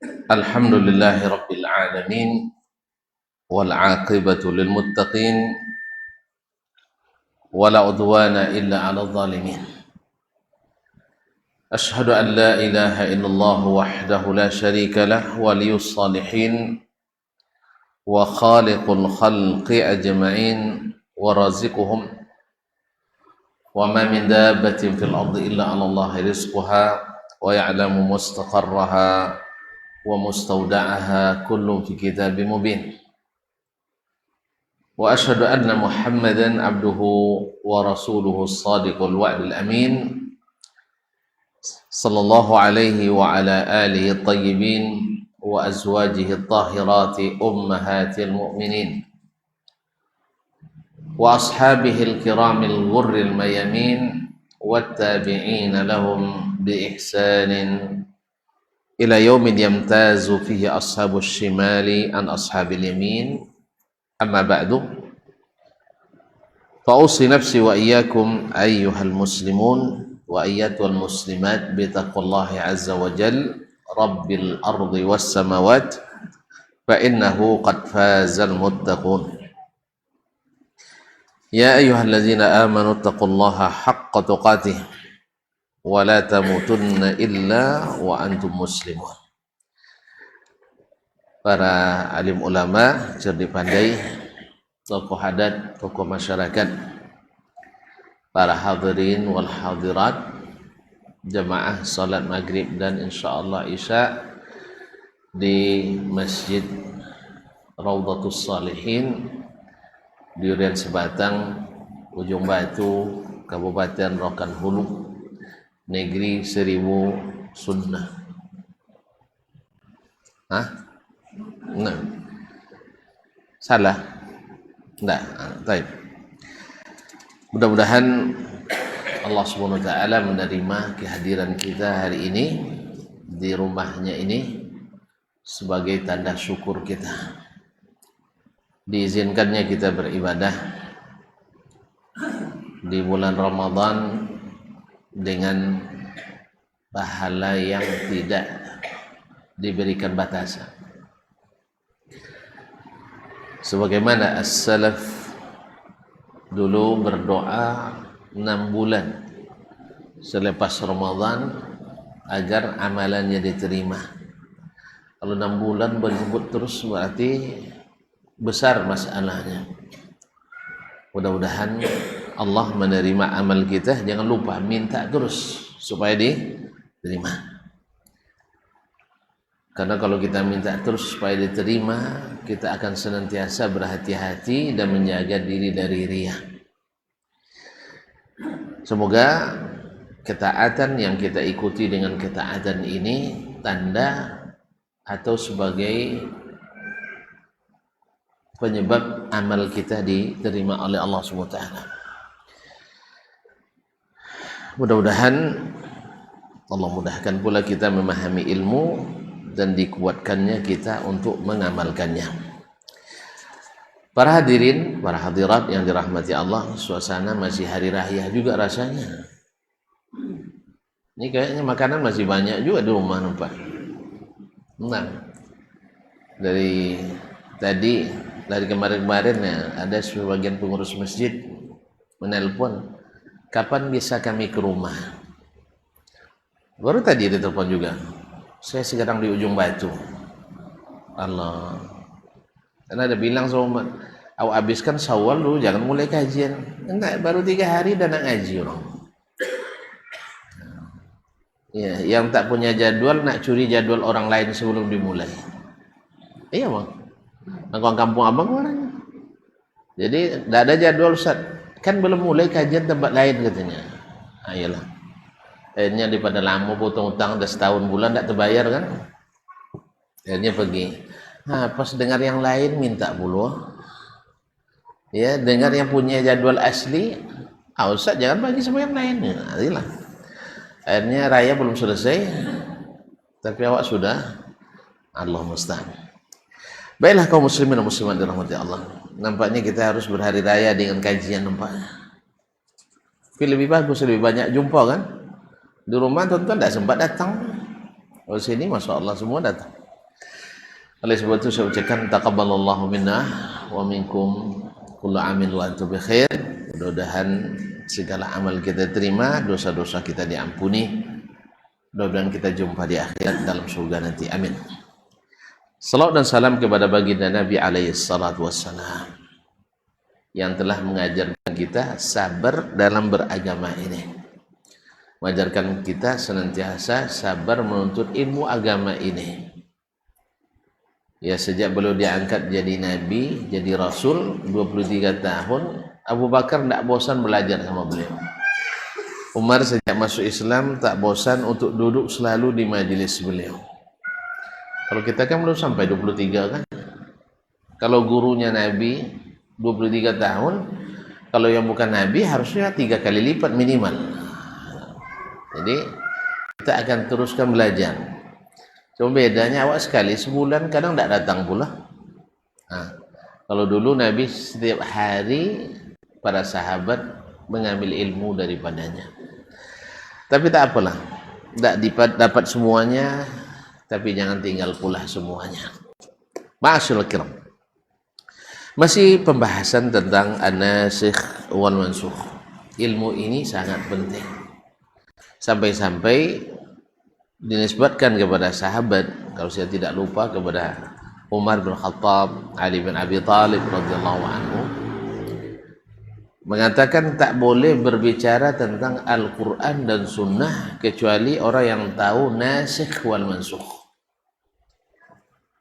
Alhamdulillahi Rabbil Alamin wal aqibatu lil muttaqin wala udwana illa 'alal zalimin. Ashhadu an la ilaha illallah wahdahu la syarika lah waliyus salihin wa khaliqul khalqi ajma'in wa raziquhum wa ma min dabbatin fil ardi illa 'ala Allahi rizquha wa ya'lamu mustaqarraha wa mustawda'aha kullun fi kitabim mubin. Wa asyhadu anna Muhammadan abduhu wa rasuluhu as-sadiqul wa'dil amin sallallahu alaihi wa ala alihi at-tayyibin wa azwajihi at-tahirati ummahatil mu'minin wa ashabihi al-kiramil ghurril mayamin wat-tabi'ina lahum bi ihsanin ila yaumin yamtazu fihi ashabus shimali an ashabil yamin. Amma ba'du, fa'usi nafsi wa iyyakum ayyuhal muslimun wa ayyatuhal muslimat bitaqwallahi azza wa jal rabbil ardi was samawat fa innahu qad fazal muttaqun. Ya ayyuhalladzina amanu taqullaha haqqa tuqatih wa la tamutunna illa wa antum muslimun. Para alim ulama, cerdik pandai, tokoh adat, tokoh masyarakat, para hadirin wal hadirat, jamaah salat maghrib dan insyaallah isya di Masjid Raudhatus Shalihin di Durian Sebatang, Ujung Batu, Kabupaten Rokan Hulu, Negeri Seribu Sunnah. Nah, salah? Enggak, baik. Mudah-mudahan Allah Subhanahu wa taala menerima kehadiran kita hari ini di rumahnya ini sebagai tanda syukur kita. Diizinkannya kita beribadah di bulan Ramadan dengan pahala yang tidak diberikan batasan. Sebagaimana as-salaf dulu berdoa 6 bulan selepas Ramadan agar amalannya diterima. Kalau 6 bulan disebut terus berarti besar masalahnya. Mudah-mudahan Allah menerima amal kita. Jangan lupa minta terus supaya diterima. Karena kalau kita minta terus supaya diterima, kita akan senantiasa berhati-hati dan menjaga diri dari riya. Semoga ketaatan yang kita ikuti dengan ketaatan ini tanda atau sebagai penyebab amal kita diterima oleh Allah SWT. Mudah-mudahan Allah mudahkan pula kita memahami ilmu dan dikuatkannya kita untuk mengamalkannya. Para hadirin, para hadirat yang dirahmati Allah, suasana masih hari raya juga rasanya. Ini kayaknya makanan masih banyak juga di rumah nampak. Nah, dari kemarin-kemarin ya, ada sebagian pengurus masjid menelpon, kapan bisa kami ke rumah? Baru tadi ada telepon juga. Saya sekarang di Ujung Batu. Allah. Karena ada bilang sama awak habiskan Syawal dulu, jangan mulai kajian. Enggak, baru 3 hari dan nak ngaji orang. Ya, yang tak punya jadwal nak curi jadwal orang lain sebelum dimulai. Iya, Bang. Nangkong kampung abang orangnya. Jadi tidak ada jadwal Ustaz. Kan belum mulai kajian tempat lain katanya. Ayolah. Akhirnya daripada lama potong utang udah setahun bulan tidak terbayar kan, akhirnya pergi. Nah, pas dengar yang lain minta puluh, ya dengar yang punya jadwal asli, Ustaz jangan bagi sama yang lain. Nah, akhirnya raya belum selesai, tapi awak sudah. Allah musta'an. Baiklah kaum muslimin dan muslimat dirahmati Allah. Nampaknya kita harus berhari raya dengan kajian nampaknya. Tapi lebih bagus, lebih banyak jumpa kan. Di rumah tuan-tuan tidak sempat datang. Oh sini Masya Allah semua datang. Oleh sebab itu saya ucapkan taqabbalallahu minna wa minkum kullu amin wa antum bi khair. Mudah-mudahan segala amal kita terima, dosa-dosa kita diampuni. Mudah-mudahan kita jumpa di akhirat dalam surga nanti. Amin. Salawat dan salam kepada baginda Nabi alaihi salatu wassalam yang telah mengajarkan kita sabar dalam beragama ini. Mengajarkan kita senantiasa sabar menuntut ilmu agama ini. Ya, sejak beliau diangkat jadi nabi, jadi rasul 23 tahun, Abu Bakar tidak bosan belajar sama beliau. Umar sejak masuk Islam tak bosan untuk duduk selalu di majelis beliau. Kalau kita kan belum sampai 23 kan. Kalau gurunya nabi 23 tahun, kalau yang bukan nabi harusnya 3 kali lipat minimal. Jadi kita akan teruskan belajar. Cuma bedanya awak sekali sebulan kadang tidak datang pula. Nah, kalau dulu Nabi setiap hari para sahabat mengambil ilmu daripadanya. Tapi tak apalah, tidak dapat semuanya, tapi jangan tinggal pula semuanya. Ma'asyiral kiram. Masih pembahasan tentang an-nasikh wal mansukh. Ilmu ini sangat penting. Sampai-sampai dinisbatkan kepada sahabat, kalau saya tidak lupa, kepada Umar bin Khattab, Ali bin Abi Thalib radhiyallahu anhu, mengatakan tak boleh berbicara tentang Al-Quran dan Sunnah kecuali orang yang tahu nasikh wal mansukh.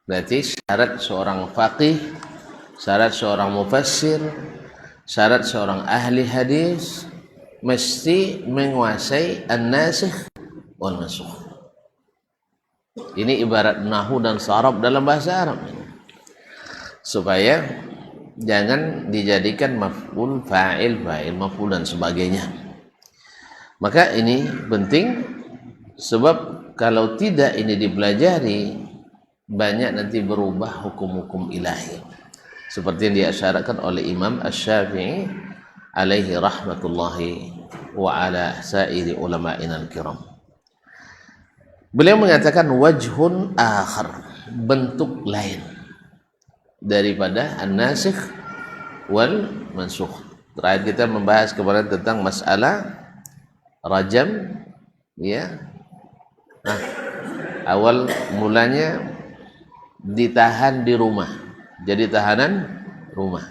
Berarti syarat seorang faqih, syarat seorang mufassir, syarat seorang ahli hadis mesti menguasai an-nasikh wal mansukh. Ini ibarat nahu dan sarab dalam bahasa Arab, supaya jangan dijadikan maf'ul, fa'il, maf'ul dan sebagainya. Maka ini penting, sebab kalau tidak ini dipelajari, banyak nanti berubah hukum-hukum ilahi, seperti yang diasyarakan oleh Imam Asy-Syafi'i alaihi rahmatullahi wa ala sa'iri ulama'ina al-kiram. Beliau mengatakan wajhun akhar, bentuk lain daripada an-nasikh wal mansukh. Terakhir kita membahas kemarin tentang masalah rajam, ya. Nah, awal mulanya ditahan di rumah, jadi tahanan rumah,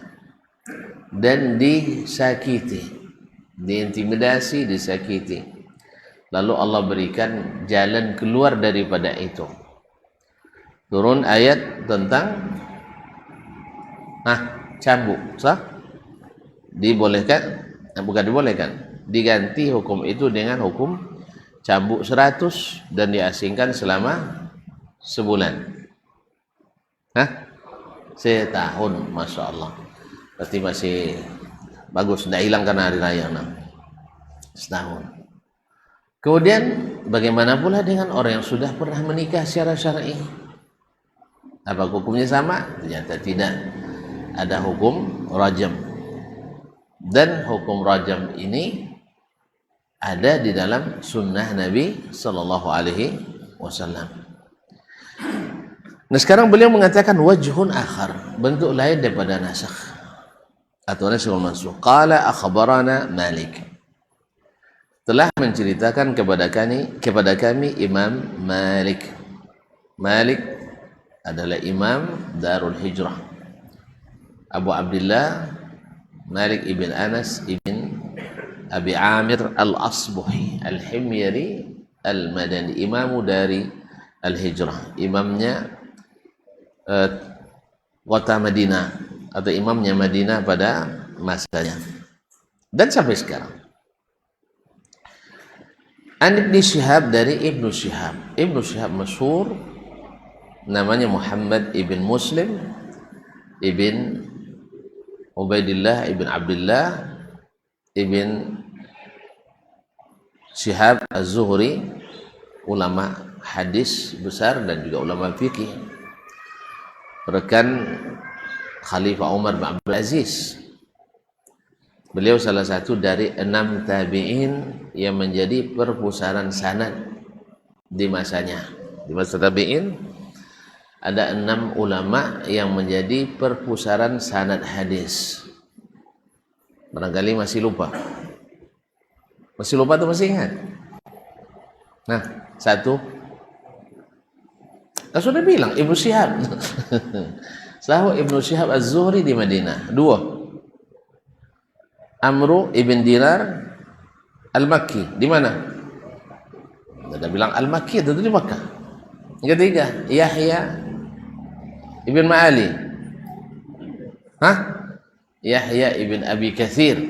dan disakiti, diintimidasi, disakiti. Lalu Allah berikan jalan keluar daripada itu. Turun ayat tentang cambuk, sah? Dibolehkan? Bukan dibolehkan, diganti hukum itu dengan hukum cambuk 100 dan diasingkan selama sebulan. Setahun, Masya Allah. Berarti masih bagus, tidak hilang karena hari raya. Setahun. Kemudian bagaimana pula dengan orang yang sudah pernah menikah secara syar'i? Apa hukumnya sama? Ternyata tidak. Ada hukum rajam. Dan hukum rajam ini ada di dalam sunnah Nabi Sallallahu Alaihi Wasallam. Nah, sekarang beliau mengatakan wajhun akhar, bentuk lain daripada nasakh atau nasikh wal mansukh. Qala akhbarana Malik, telah menceritakan kepada kami Imam Malik. Malik adalah Imam Darul Hijrah, Abu Abdullah Malik ibn Anas ibn Abi Amir al-Asbuhi al-Himyari al-Madani, imamu dari al-Hijrah, imamnya kota Madinah atau imamnya Madinah pada masanya dan sampai sekarang. An Ibnu Syihab, dari Ibnu Syihab. Ibnu Syihab masyhur, namanya Muhammad ibn Muslim ibn Ubaidillah ibn Abdullah ibn Syihab Az-Zuhri, ulama hadis besar dan juga ulama fikih, rekan Khalifah Umar bin Abdul Aziz. Beliau salah satu dari 6 tabi'in yang menjadi perpustakaan sanad di masanya. Di masa tabi'in ada 6 ulama yang menjadi perpusaran sanad hadis. Barangkali masih lupa. Masih lupa atau masih ingat? Nah, satu. Sudah bilang Ibnu Syihab. Sahu Ibnu Syihab Az-Zuhri di Madinah. 2. Amru ibn Dinar Al-Makki. Di mana? Sudah bilang Al-Makki, itu di Makkah. Yang 3, Yahya ibn Ma'ali. Yahya ibn Abi Kathir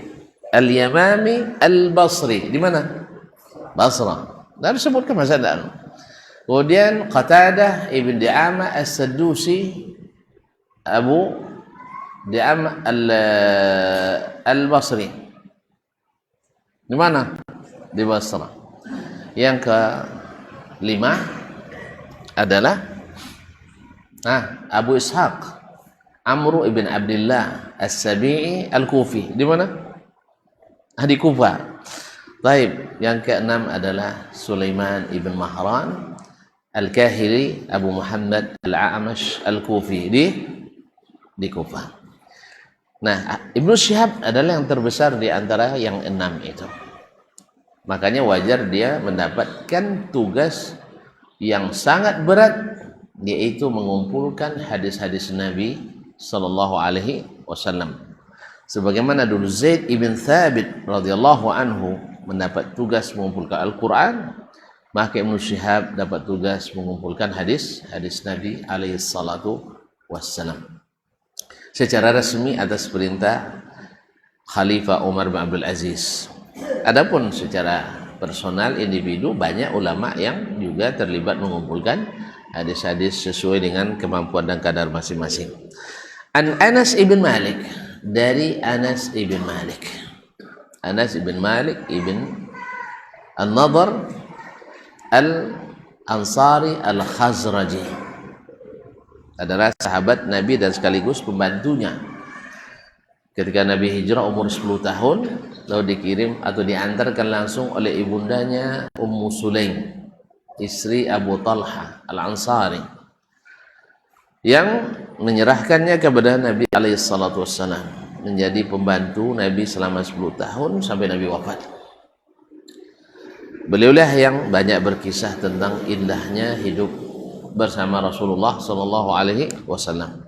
Al-Yamami Al-Basri. Di mana? Basra. Dah disebutkan masa dah. Kemudian Qatadah ibn Di'amah As-Saddusi Abu Di'amah Al-Basri. Di mana? Di Basra. Yang ke-5 adalah Abu Ishaq Amru ibn Abdullah As-Sabi'i Al-Kufi. Di mana? Di Kufah. Baik, yang ke-6 adalah Sulaiman ibn Mahran Al-Kahili Abu Muhammad Al-A'mash Al-Kufi di Kufah. Nah, Ibnu Syihab adalah yang terbesar di antara yang 6 itu. Makanya wajar dia mendapatkan tugas yang sangat berat, yaitu mengumpulkan hadis-hadis Nabi sallallahu alaihi wasallam. Sebagaimana dulu Zaid ibn Thabit radhiyallahu anhu mendapat tugas mengumpulkan Al-Quran, maka Ibnu Syihab dapat tugas mengumpulkan hadis Nabi alaihi salatu wassalam secara resmi atas perintah Khalifah Umar bin Abdul Aziz. Adapun secara personal individu, banyak ulama yang juga terlibat mengumpulkan hadis-hadis sesuai dengan kemampuan dan kadar masing-masing. An Anas ibn Malik, dari Anas ibn Malik. Anas ibn Malik ibn An-Nadhr Al-Ansari Al-Khazraji adalah sahabat Nabi dan sekaligus pembantunya. Ketika Nabi hijrah umur 10 tahun, lalu dikirim atau diantarkan langsung oleh ibundanya Ummu Sulaim, istri Abu Talha Al-Ansari, yang menyerahkannya kepada Nabi alaihi salatu wassalam, menjadi pembantu Nabi selama 10 tahun sampai Nabi wafat. Beliaulah yang banyak berkisah tentang indahnya hidup bersama Rasulullah sallallahu alaihi wasallam.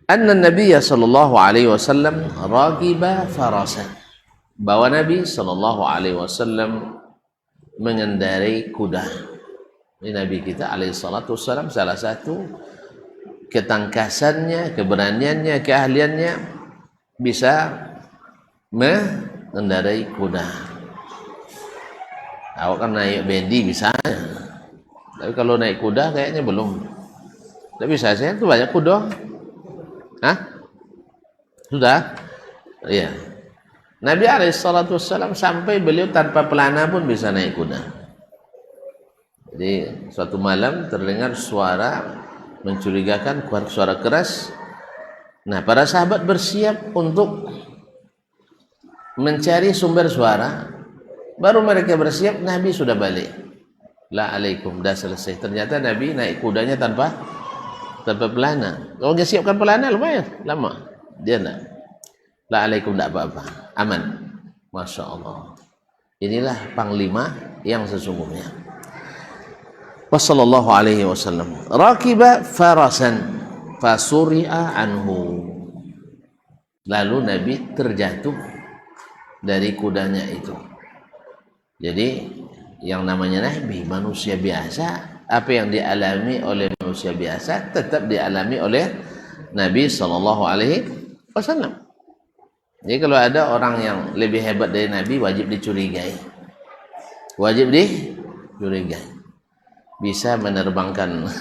Anna Nabiyya sallallahu alaihi wasallam ragiba farasan, bahwa Nabi sallallahu alaihi wasallam mengendarai kuda. Ini Nabi kita alaihi salatu wasallam, salah satu ketangkasannya, keberaniannya, keahliannya bisa mengendarai kuda. Awak kan naik bendi bisa, tapi kalau naik kuda kayaknya belum. Tapi saya tuh banyak kuda. Sudah? Iya. Nabi alaihissalatu wassalam sampai beliau tanpa pelana pun bisa naik kuda. Jadi suatu malam terdengar suara mencurigakan, suara keras. Nah, para sahabat bersiap untuk mencari sumber suara. Baru mereka bersiap, Nabi sudah balik. La alaikum, dah selesai. Ternyata Nabi naik kudanya tanpa pelana. Kalau nggak siapkan pelana lumayan lama. Dia enggak. La alaikum, enggak apa-apa. Aman. Masya Allah. Inilah panglima yang sesungguhnya. Wassallallahu alaihi wasallam. Rakiba farasan fasuri'a anhu. Lalu Nabi terjatuh dari kudanya itu. Jadi yang namanya Nabi, manusia biasa, apa yang dialami oleh manusia biasa tetap dialami oleh Nabi sallallahu alaihi wasallam. Jadi kalau ada orang yang lebih hebat dari Nabi, wajib dicurigai. Wajib dicurigai. Bisa menerbangkan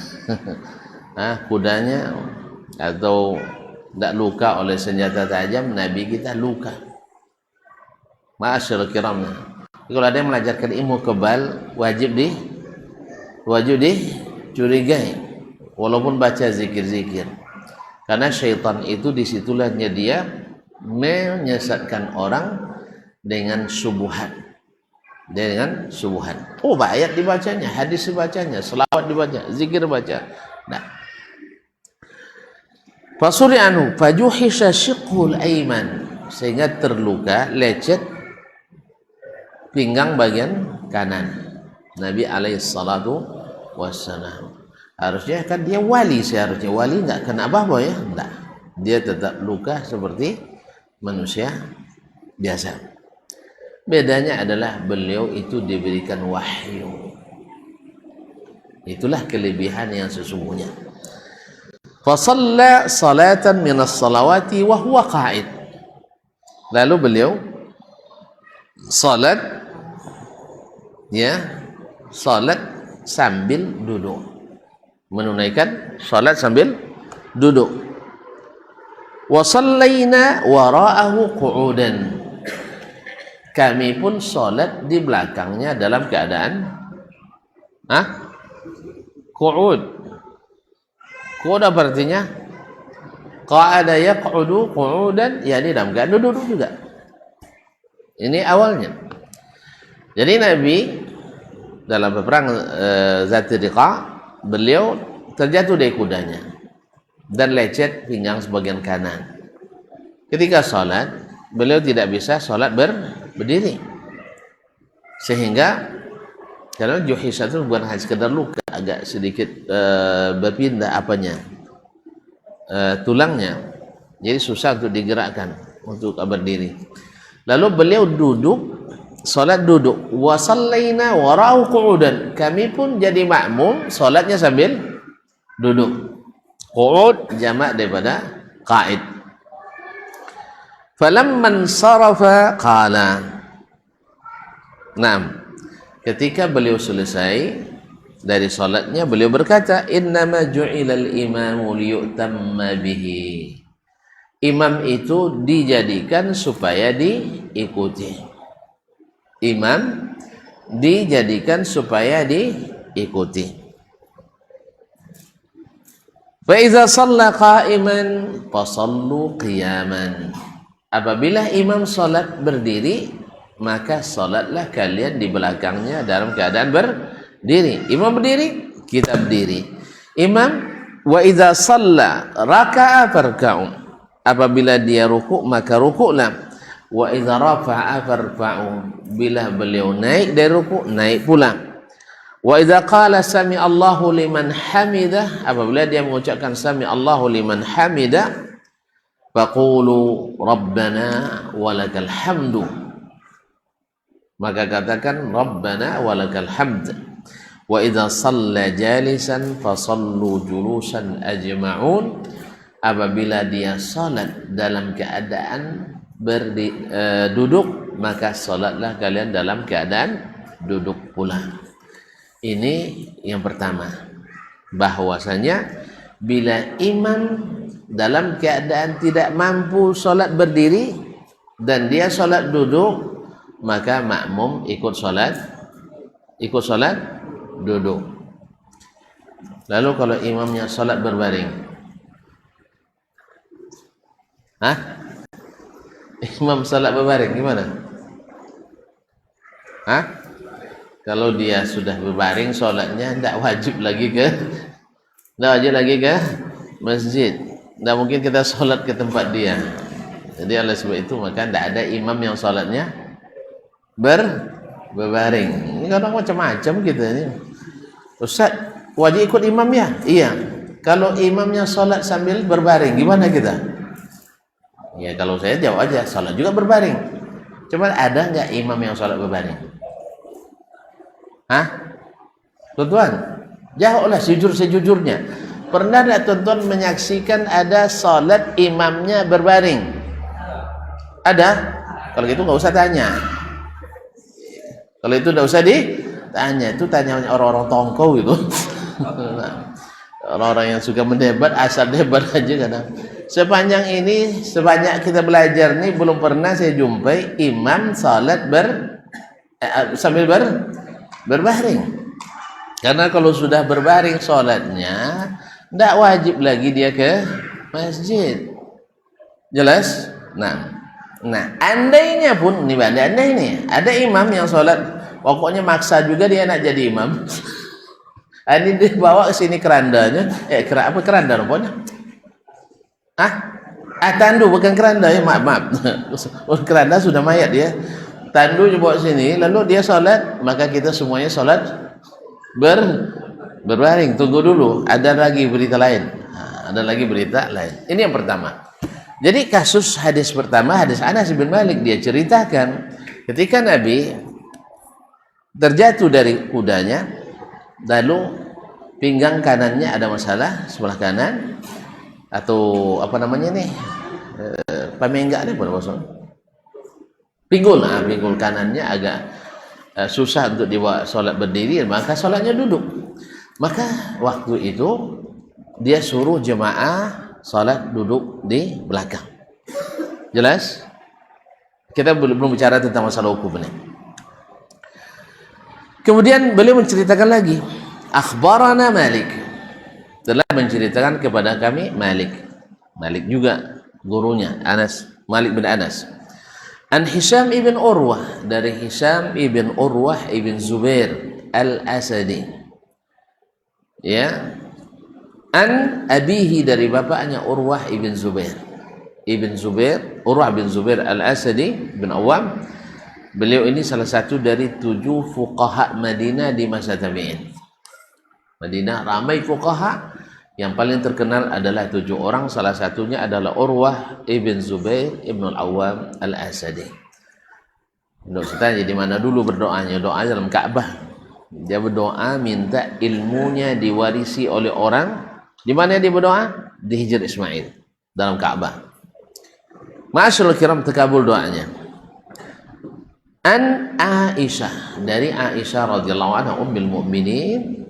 kudanya atau tidak luka oleh senjata tajam, Nabi kita luka. Ma'asyiral kiram. Kalau ada yang mengajarkan ilmu kebal, wajib dicurigai, walaupun baca zikir-zikir. Karena syaitan itu disitulah dia menyesatkan orang dengan subuhat. Oh, ayat dibacanya, hadis dibacanya, selawat dibaca, zikir baca. Nah, fasuri anu fajuhisha shiqhul aiman, sehingga terluka lecet pinggang bagian kanan Nabi alaihi salatu wassalam. Harusnya kan dia wali, seharusnya wali nggak kena apa-apa ya, enggak, dia tetap luka seperti manusia biasa. Bedanya adalah beliau itu diberikan wahyu. Itulah kelebihan yang sesungguhnya. Fasalla salatan minas salawati wa huwa qa'id. Lalu beliau salat, ya, salat sambil duduk, menunaikan salat sambil duduk. Wa sallaina wara'ahu qu'udan. Kami pun salat di belakangnya dalam keadaan qu'ud. Qu'ud apa artinya? Qa'ada yaq'udu qu'udan, yakni dalam keadaan duduk juga. Ini awalnya. Jadi Nabi dalam perang Zatir Riqa, beliau terjatuh dari kudanya dan lecet pinggang sebagian kanan. Ketika sholat, beliau tidak bisa sholat berdiri, sehingga karena juhisa itu bukan hanya sekedar luka, agak sedikit berpindah tulangnya, jadi susah untuk digerakkan untuk berdiri. Lalu beliau duduk, salat duduk. Wa sallaina wara'u qu'udan. Kami pun jadi makmum, salatnya sambil duduk. Qu'ud jamak daripada qa'id. Falamman sarafa qala. Naam. Ketika beliau selesai dari salatnya, beliau berkata, innama ju'ilal imamu liyu'tamma bihi. Imam itu dijadikan supaya diikuti. Imam dijadikan supaya diikuti. Fa iza shalla qa'iman fasallu qiyaman. Apabila imam salat berdiri, maka salatlah kalian di belakangnya dalam keadaan berdiri. Imam berdiri, kita berdiri. Imam wa iza shalla raka'a farka'u. Apabila dia rukuk, maka rukuklah. Wa idza rafa'a farfa'u. Bila beliau naik dari rukuk, naik pula. Wa idza qala sami Allahu liman hamidah, apabila dia mengucapkan sami Allahu liman hamidah, faqulu rabbana walakal hamdu, maka katakan rabbana walakal hamd. Wa idza shalla jalisan fasallu julusan ajma'un. Apabila dia salat dalam keadaan duduk, maka salatlah kalian dalam keadaan duduk pula. Ini yang pertama, bahwasanya bila imam dalam keadaan tidak mampu salat berdiri dan dia salat duduk, maka makmum ikut salat duduk. Lalu kalau imamnya salat berbaring, imam salat berbaring gimana? Kalau dia sudah berbaring salatnya, tidak wajib lagi ke masjid. Tidak mungkin kita salat ke tempat dia. Jadi oleh sebab itu maka tidak ada imam yang salatnya berbaring. Ini kadang macam-macam kita ini. Ustaz, wajib ikut imam ya? Iya. Kalau imamnya salat sambil berbaring, gimana kita? Ya kalau saya jawab aja, salat juga berbaring. Coba ada nggak imam yang salat berbaring? Tuan-tuan, jawablah sejujurnya. Pernah nggak tuan-tuan menyaksikan ada salat imamnya berbaring? Ada? Kalau gitu nggak usah tanya. Kalau itu nggak usah ditanya. Itu tanya orang-orang tongkol gitu. Orang-orang yang suka mendebat, asal debat aja kadang. Sebanyak kita belajar nih, belum pernah saya jumpai imam salat sambil berbaring. Karena kalau sudah berbaring salatnya, tidak wajib lagi dia ke masjid. Jelas? Nah, andainya pun andai ada imam yang salat, pokoknya maksa juga dia nak jadi imam. Ini dia bawa ke sini kerandanya, apa keranda rupanya? Tandu bukan keranda ya, maaf. Keranda sudah mayat dia. Tandu dibawa sini, lalu dia sholat, maka kita semuanya sholat berbaring. Tunggu dulu, ada lagi berita lain. Ada lagi berita lain. Ini yang pertama. Jadi kasus hadis pertama, hadis Anas bin Malik, dia ceritakan ketika Nabi terjatuh dari kudanya, lalu pinggang kanannya ada masalah sebelah kanan, atau apa namanya nih, pamenggak nih pada bahasa pinggul, pinggul kanannya agak susah untuk dibawa sholat berdiri, maka sholatnya duduk. Maka waktu itu dia suruh jemaah sholat duduk di belakang. Jelas? Kita belum bicara tentang masalah hukum ini. Kemudian beliau menceritakan lagi, akhbarana Malik, telah menceritakan kepada kami Malik juga gurunya Anas, Malik bin Anas, an Hisham ibn Urwah, dari Hisham ibn Urwah ibn Zubair al-Asadi, ya, an abihi, dari bapaknya Urwah ibn Zubair, Urwah bin Zubair al-Asadi bin Awam. Beliau ini salah satu dari 7 fuqaha Madinah di masa tabi'in. Madinah ramai fuqaha, yang paling terkenal adalah 7 orang, salah satunya adalah Urwah ibn Zubair ibn al-Awwam al-Asadi. Ustaz, jadi mana dulu berdoanya? Doa dalam Ka'bah. Dia berdoa minta ilmunya diwarisi oleh orang. Di mana dia berdoa? Di Hijr Ismail, dalam Ka'bah. Ma'asyiral kiram, terkabul doanya. An Aisyah, dari Aisyah radhiyallahu anha ummul mukminin.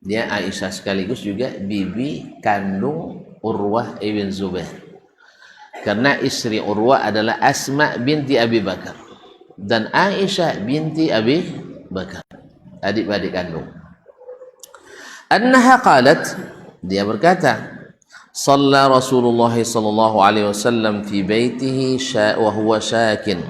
Dia Aisyah sekaligus juga bibi kandung Urwah ibn Zubair. Karena istri Urwah adalah Asma binti Abi Bakar dan Aisyah binti Abi Bakar, adik-adik kandung. Annaha qalat, dia berkata, shalla Rasulullah sallallahu alaihi wasallam fi baitihi wa huwa shakin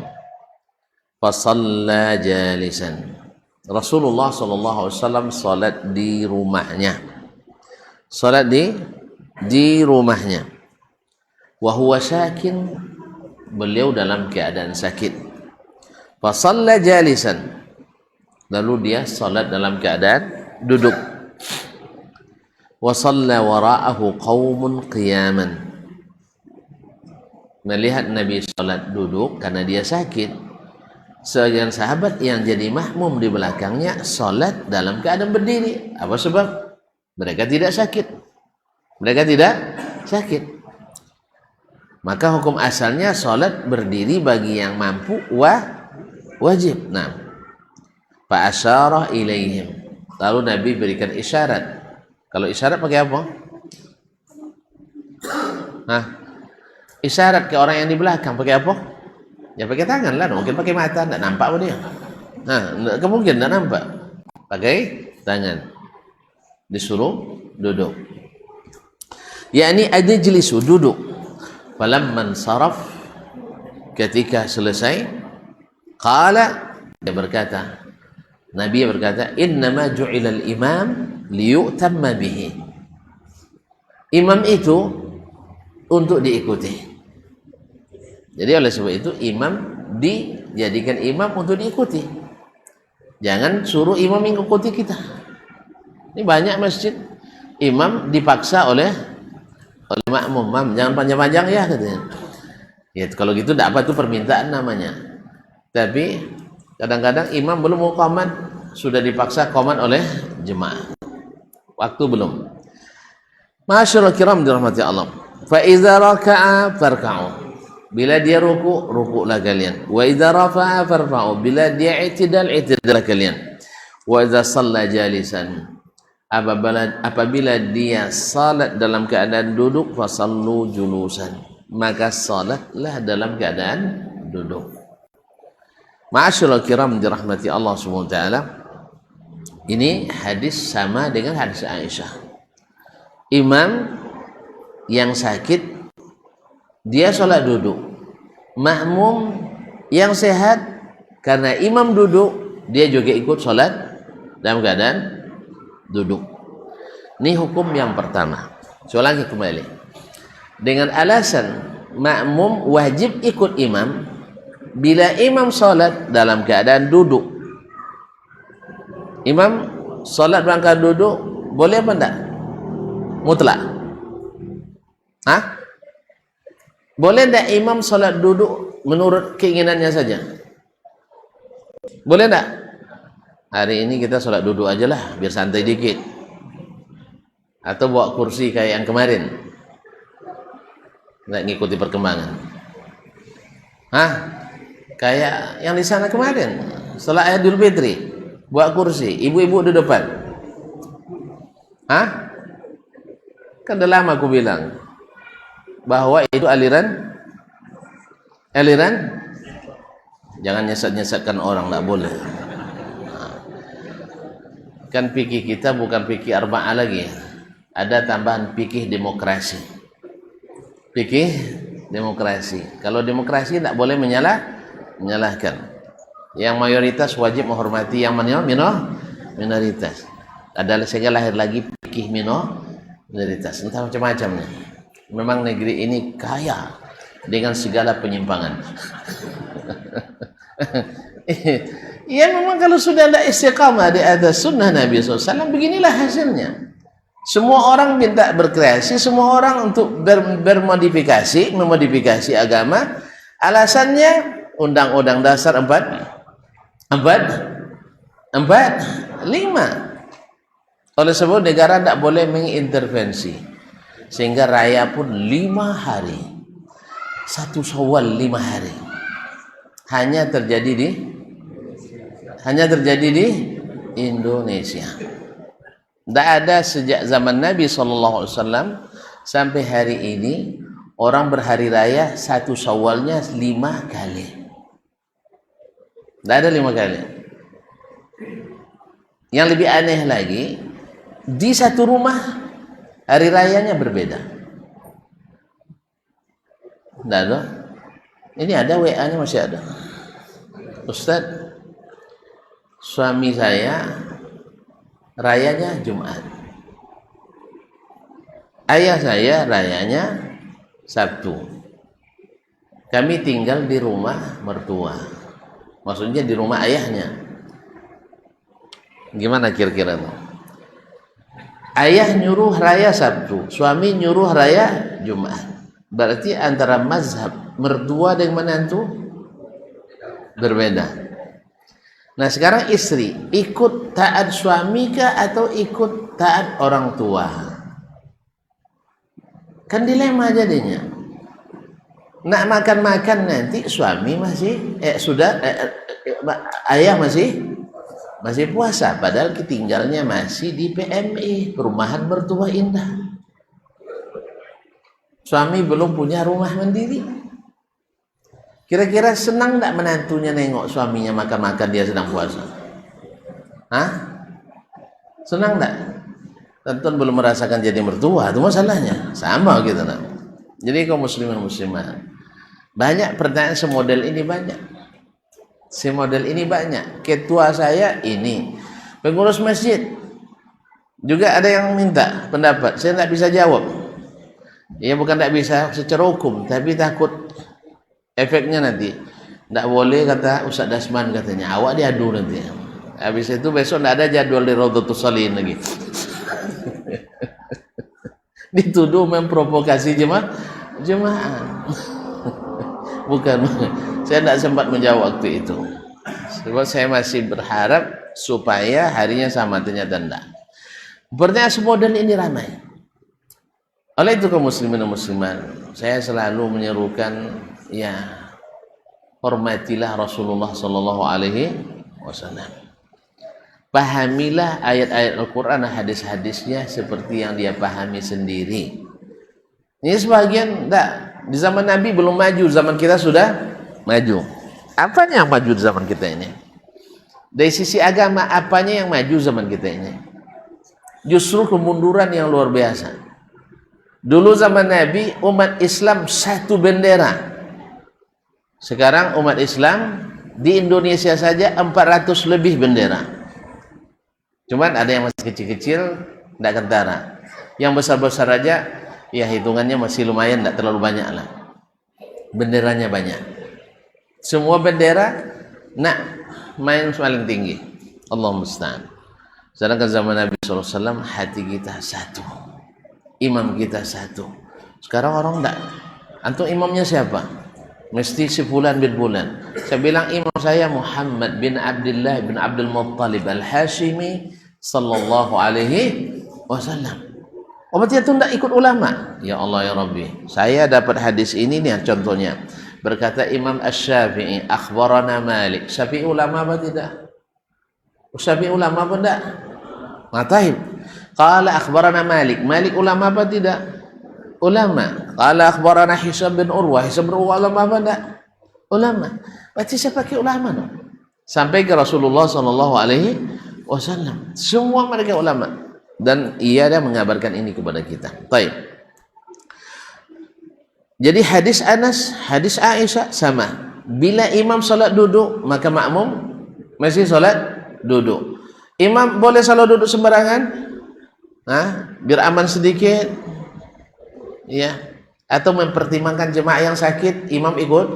fa shalla jalisan. Rasulullah sallallahu alaihi wasallam salat di rumahnya. Salat di rumahnya. Wa huwa shakin, beliau dalam keadaan sakit. Fa shalla jalisan, lalu dia salat dalam keadaan duduk. Wa shalla wara'ahu qaumun qiyaman. Melihat Nabi salat duduk karena dia sakit, sebagian sahabat yang jadi makmum di belakangnya salat dalam keadaan berdiri. Apa sebab? Mereka tidak sakit. Maka hukum asalnya salat berdiri bagi yang mampu wajib. Nah, fa asyara ilaihim, lalu Nabi berikan isyarat. Kalau isyarat pakai apa? Isyarat ke orang yang di belakang pakai apa? Ya pakai tangan lah, mungkin pakai mata, tidak nampak apa dia. Kemungkinan tidak nampak. Pakai tangan. Disuruh duduk. Yakni ajlisu, duduk. Falamman saraf, ketika selesai, qala, dia berkata, Nabi berkata, innama ju'ilal imam liyu'tamma bihi. Imam itu untuk diikuti. Jadi oleh sebab itu imam dijadikan imam untuk diikuti. Jangan suruh imam mengikuti kita. Ini banyak masjid imam dipaksa oleh makmum. Jangan panjang-panjang ya katanya. Ya kalau gitu tidak apa, itu permintaan namanya. Tapi kadang-kadang imam belum mau qomat, sudah dipaksa qomat oleh jemaah. Waktu belum. Masyaallah kiram dirahmati Allah. Fa iza raka'a farka'u. Bila dia rukuklah kalian. Wa idza rafa'a farfa'u. Bila dia i'tidal kalian. Wa idza shalla jalisan. Apabila dia salat dalam keadaan duduk, fasallu julusan. Maka salatlah dalam keadaan duduk. Ma'asyiral kiram dirahmati Allah Subhanahu wa taala. Ini hadis sama dengan hadis Aisyah. Imam yang sakit dia sholat duduk. Makmum yang sehat karena imam duduk, dia juga ikut sholat dalam keadaan duduk. Ini hukum yang pertama. Soalnya kembali dengan alasan makmum wajib ikut imam bila imam salat dalam keadaan duduk. Imam salat dalam keadaan duduk boleh apa enggak? Mutlak. Hah? Boleh enggak imam salat duduk menurut keinginannya saja? Boleh enggak? Hari ini kita salat duduk aja lah biar santai dikit. Atau bawa kursi kayak yang kemarin. Nggak ngikuti perkembangan. Hah? Kayak yang di sana kemarin. Setelah Idul Fitri, bawa kursi, ibu-ibu di depan. Hah? Kan udah lama aku bilang bahwa itu aliran jangan nyesat-nyesatkan orang, nggak boleh. Kan fikih kita bukan fikih arba'ah lagi. Ada tambahan fikih demokrasi. Fikih demokrasi. Kalau demokrasi tidak boleh menyalahkan. Yang mayoritas wajib menghormati yang minoritas. Adalah sehingga lahir lagi fikih minoritas. Entah macam-macam nih. Memang negeri ini kaya dengan segala penyimpangan. Ya memang kalau sudah ada istiqamah di atas sunnah Nabi SAW, beginilah hasilnya. Semua orang minta berkreasi, semua orang untuk memodifikasi agama. Alasannya Undang-Undang Dasar 45. Oleh sebab negara tidak boleh mengintervensi, sehingga raya pun 5 hari, 1 Syawal 5 hari, hanya terjadi di Indonesia. Tidak ada sejak zaman Nabi SAW sampai hari ini orang berhari raya 1 Syawalnya 5 kali. Tidak ada 5 kali. Yang lebih aneh lagi, di satu rumah hari rayanya berbeda. Tidak ada. Ini ada WA-nya masih ada. Ustaz, suami saya rayanya Jumat, ayah saya rayanya Sabtu. Kami tinggal di rumah mertua, maksudnya di rumah ayahnya. Gimana kira-kira tuh? Ayah nyuruh raya Sabtu, suami nyuruh raya Jumat. Berarti antara mazhab mertua dengan menantu berbeda. Nah sekarang istri ikut taat suami kah atau ikut taat orang tua? Kan dilema jadinya. Nak makan-makan nanti suami masih ayah masih puasa, padahal tinggalnya masih di PMI, perumahan mertua indah. Suami belum punya rumah mandiri. Kira-kira senang tidak menantunya nengok suaminya makan-makan dia sedang puasa? Hah? Senang tidak? Tentu belum merasakan jadi mertua, itu masalahnya. Sama gitu. Nah. Jadi kaum muslimin muslimat, banyak pertanyaan semodel ini banyak. Semodel ini banyak. Ketua saya ini, pengurus masjid juga ada yang minta pendapat. Saya tidak bisa jawab. Ya bukan tidak bisa secara hukum, tapi takut efeknya nanti. Tidak boleh kata Ustaz Dasman katanya, awak diadu nanti. Habis itu besok tidak ada jadwal di Raudhatus Shalihin lagi. Dituduh memprovokasi jemaah. Bukan, saya tidak sempat menjawab waktu itu. Sebab saya masih berharap supaya harinya sama, ternyata tidak. Pertanyaan semodel ini ramai. Oleh itu kaum muslimin dan muslimat, saya selalu menyerukan, ya, hormatilah Rasulullah Sallallahu Alaihi Wasallam. Pahamilah ayat-ayat Al-Quran dan hadis-hadisnya seperti yang dia pahami sendiri. Ini sebagian enggak. Di zaman Nabi belum maju, zaman kita sudah maju. Apanya yang maju di zaman kita ini? Dari sisi agama, apanya yang maju zaman kita ini? Justru kemunduran yang luar biasa. Dulu zaman Nabi, umat Islam satu bendera. Sekarang umat Islam di Indonesia saja 400 lebih bendera. Cuman ada yang masih kecil-kecil, tidak kentara. Yang besar-besar aja, ya hitungannya masih lumayan, tidak terlalu banyak lah. Benderanya banyak. Semua bendera nak main paling tinggi. Allah musta'an. Sedangkan zaman Nabi SAW hati kita satu, imam kita satu. Sekarang orang tidak. Antum imamnya siapa? Mesti si fulan bin fulan. Saya bilang imam saya Muhammad bin Abdullah bin Abdul Muttalib Al-Hashimi sallallahu alaihi wasallam. Oh, berarti itu tidak ikut ulama? Ya Allah ya Rabbi. Saya dapat hadis ini nih contohnya. Berkata Imam Asy-Syafi'i, akhbarana Malik. Syafi'i ulama apa tidak? Syafi'i ulama apa tidak? Mataib. Qala akhbarana Malik. Malik ulama apa tidak? Ulama. Qala akhbarana Hisam bin Urwah. Hisam bin Urwah ulama apa tidak? Ulama. Berarti saya pakai ulama dong. Sampai ke Rasulullah sallallahu alaihi wasallam. Semua mereka ulama. Dan ia dah mengabarkan ini kepada kita. Baik. Jadi hadis Anas, hadis Aisyah sama. Bila imam salat duduk, maka makmum mesti salat duduk. Imam boleh salat duduk sembarangan? Biar aman sedikit. Ya. Atau mempertimbangkan jemaah yang sakit, imam ikut.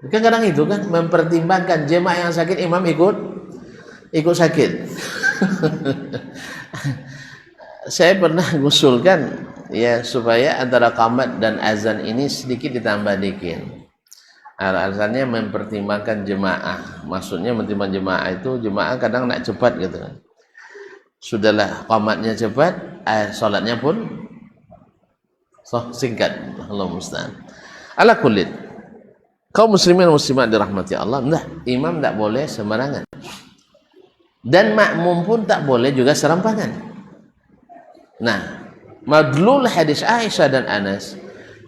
Kan kadang itu kan mempertimbangkan jemaah yang sakit, imam ikut sakit. Saya pernah ngusulkan ya supaya antara qamat dan azan ini sedikit ditambah dikit. Alasannya mempertimbangkan jemaah. Maksudnya mempertimbangkan jemaah itu jemaah kadang nak cepat gitu kan. Sudahlah qamatnya cepat, salatnya pun singkat. Allah musta'an. Ala kullin. Kaum muslimin dan muslimat dirahmati Allah, imam tak boleh sembarangan. Dan makmum pun tak boleh juga serampangan. Nah, madlul hadis Aisyah dan Anas,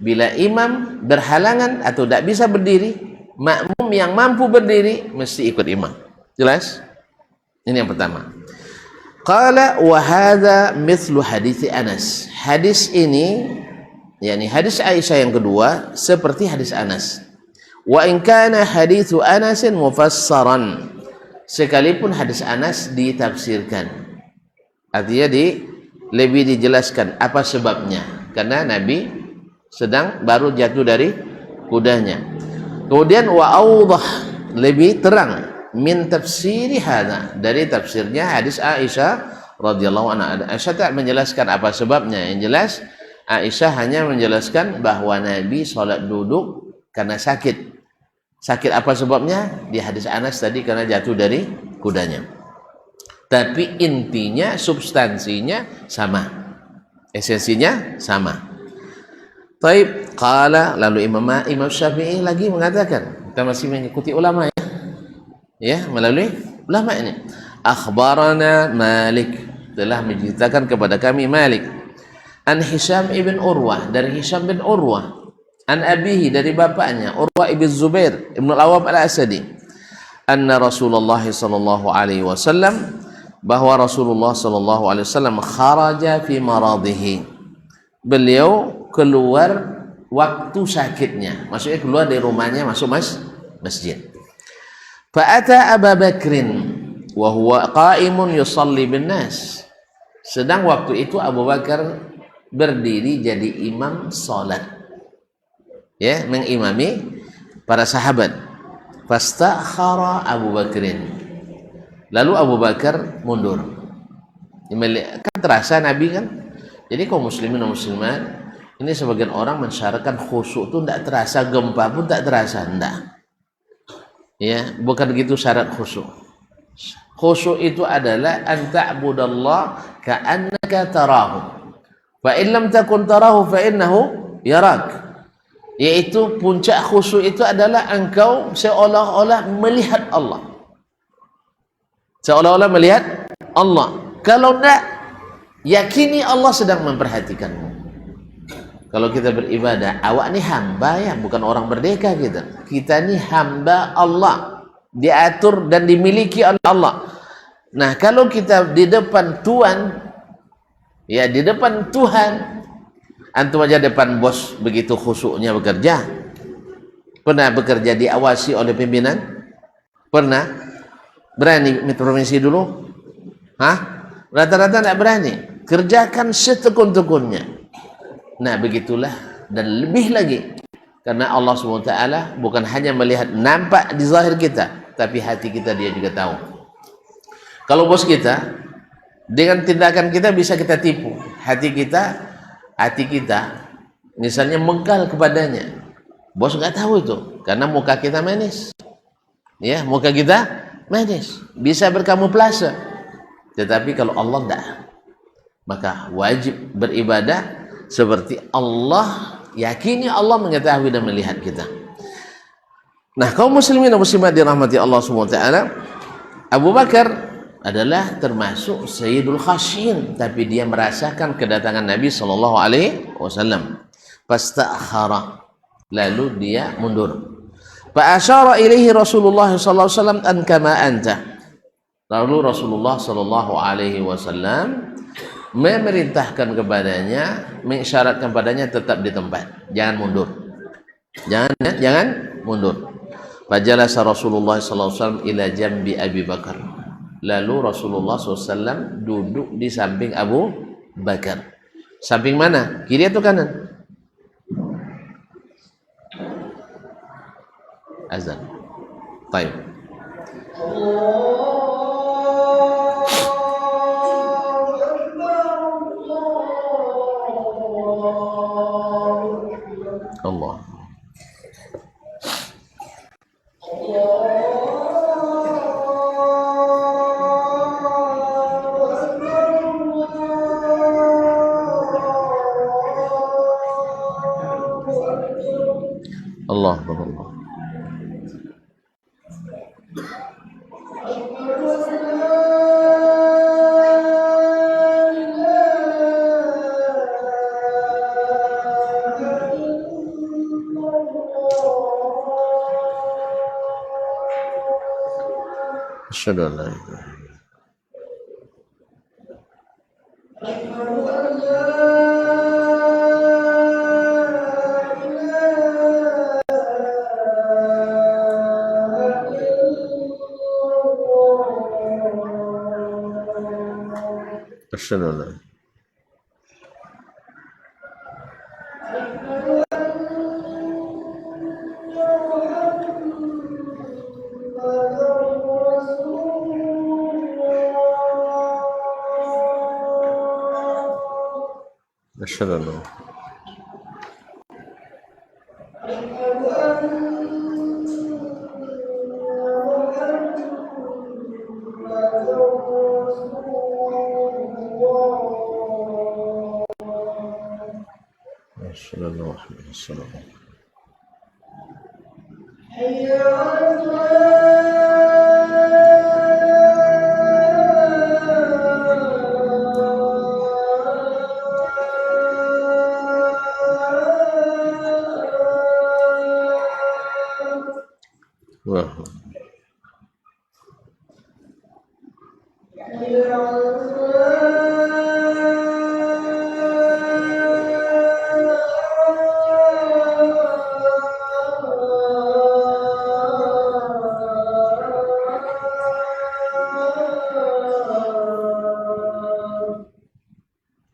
bila imam berhalangan atau tak bisa berdiri, makmum yang mampu berdiri mesti ikut imam. Jelas? Ini yang pertama. Qala wa hadza mithlu hadis Anas. Hadis ini, yakni hadis Aisyah yang kedua, seperti hadis Anas. Wa in kana haditsu Anas mufassaran. Sekalipun hadis Anas ditafsirkan, artinya lebih dijelaskan apa sebabnya, karena Nabi sedang baru jatuh dari kudanya. Kemudian wa awdah, lebih terang min tafsiri hadza, dari tafsirnya hadis Aisyah radhiyallahu anha. Aisyah tak menjelaskan apa sebabnya, yang jelas Aisyah hanya menjelaskan bahwa Nabi salat duduk karena sakit. Sakit apa sebabnya? Di hadis Anas tadi karena jatuh dari kudanya. Tapi intinya, substansinya sama. Esensinya sama. Taib, qala, lalu Imam Syafi'i lagi mengatakan, kita masih mengikuti ulama ya. Ya, melalui ulama ini. Akhbarana Malik, telah menceritakan kepada kami Malik. An Hisham ibn Urwah, dari Hisham bin Urwah. An abihi, dari bapaknya Urwah ibn Zubair ibn al-Awwam al-Asadi, anna Rasulullah sallallahu alaihi wasallam, bahwa Rasulullah sallallahu alaihi wasallam kharaja fi maradhihi, beliau keluar waktu sakitnya, maksudnya keluar dari rumahnya masuk masjid. Fa ata Abu Bakrin wa huwa qa'imun yusalli bin nas, sedang waktu itu Abu Bakar berdiri jadi imam salat, ya, mengimami para sahabat. Fastakhara Abu Bakrin, lalu Abu Bakar mundur. Kan terasa Nabi kan. Jadi kaum muslimin dan muslimat, ini sebagian orang mensyaratkan khusyuk itu tidak terasa, gempa pun tak terasa, enggak. Ya, bukan begitu syarat khusyuk. Khusyuk itu adalah an ta'budallah ka'annaka tarahu, fa in lam takun tarahu fa innahu yarak. Yaitu puncak khusyuk itu adalah engkau seolah-olah melihat Allah. Seolah-olah melihat Allah. Kalau tidak, yakini Allah sedang memperhatikanmu. Kalau kita beribadah, awak ni hamba ya, bukan orang merdeka kita. Kita ni hamba Allah, diatur dan dimiliki oleh Allah. Nah, kalau kita di depan Tuhan, ya di depan Tuhan, antum aja depan bos begitu khusyuknya bekerja. Pernah bekerja diawasi oleh pimpinan? Pernah? Berani minta permisi dulu? Hah? Rata-rata tidak berani. Kerjakan setekun-tekunnya. Nah, begitulah dan lebih lagi. Karena Allah SWT bukan hanya melihat nampak di zahir kita, tapi hati kita dia juga tahu. Kalau bos kita, dengan tindakan kita bisa kita tipu. Hati kita, misalnya mengkal kepadanya. Bos nggak tahu itu, karena muka kita manis. Ya, muka kita manis. Bisa berkamuflase. Tetapi kalau Allah tidak, maka wajib beribadah seperti Allah, yakini Allah mengetahui dan melihat kita. Nah, kaum muslimin dan muslimat dirahmati Allah SWT, Abu Bakar adalah termasuk Sayyidul Khasyin, tapi dia merasakan kedatangan Nabi SAW. Fastakhara, lalu dia mundur. Fa asyara ilaihi Rasulullah SAW an kama anta. Lalu Rasulullah SAW memerintahkan kepadanya, mengisyaratkan padanya tetap di tempat, jangan mundur, jangan mundur. Fajalasa Rasulullah SAW ila jambi Abi Bakar. Lalu Rasulullah SAW duduk di samping Abu Bakar. Samping mana? Kiri atau kanan? Azan. Baik. Allah. Allah, Allah. Asyhadu an la ilaha asyhadu an la asyhadu an la asyhadu anna Muhammadan rasulullah. Wah.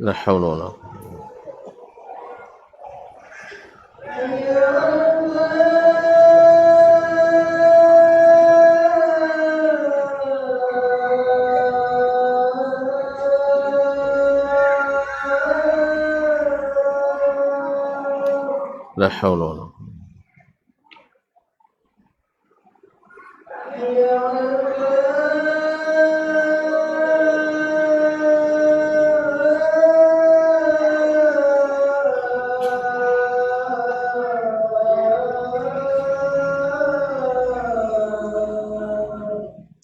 La haula wala la haula wala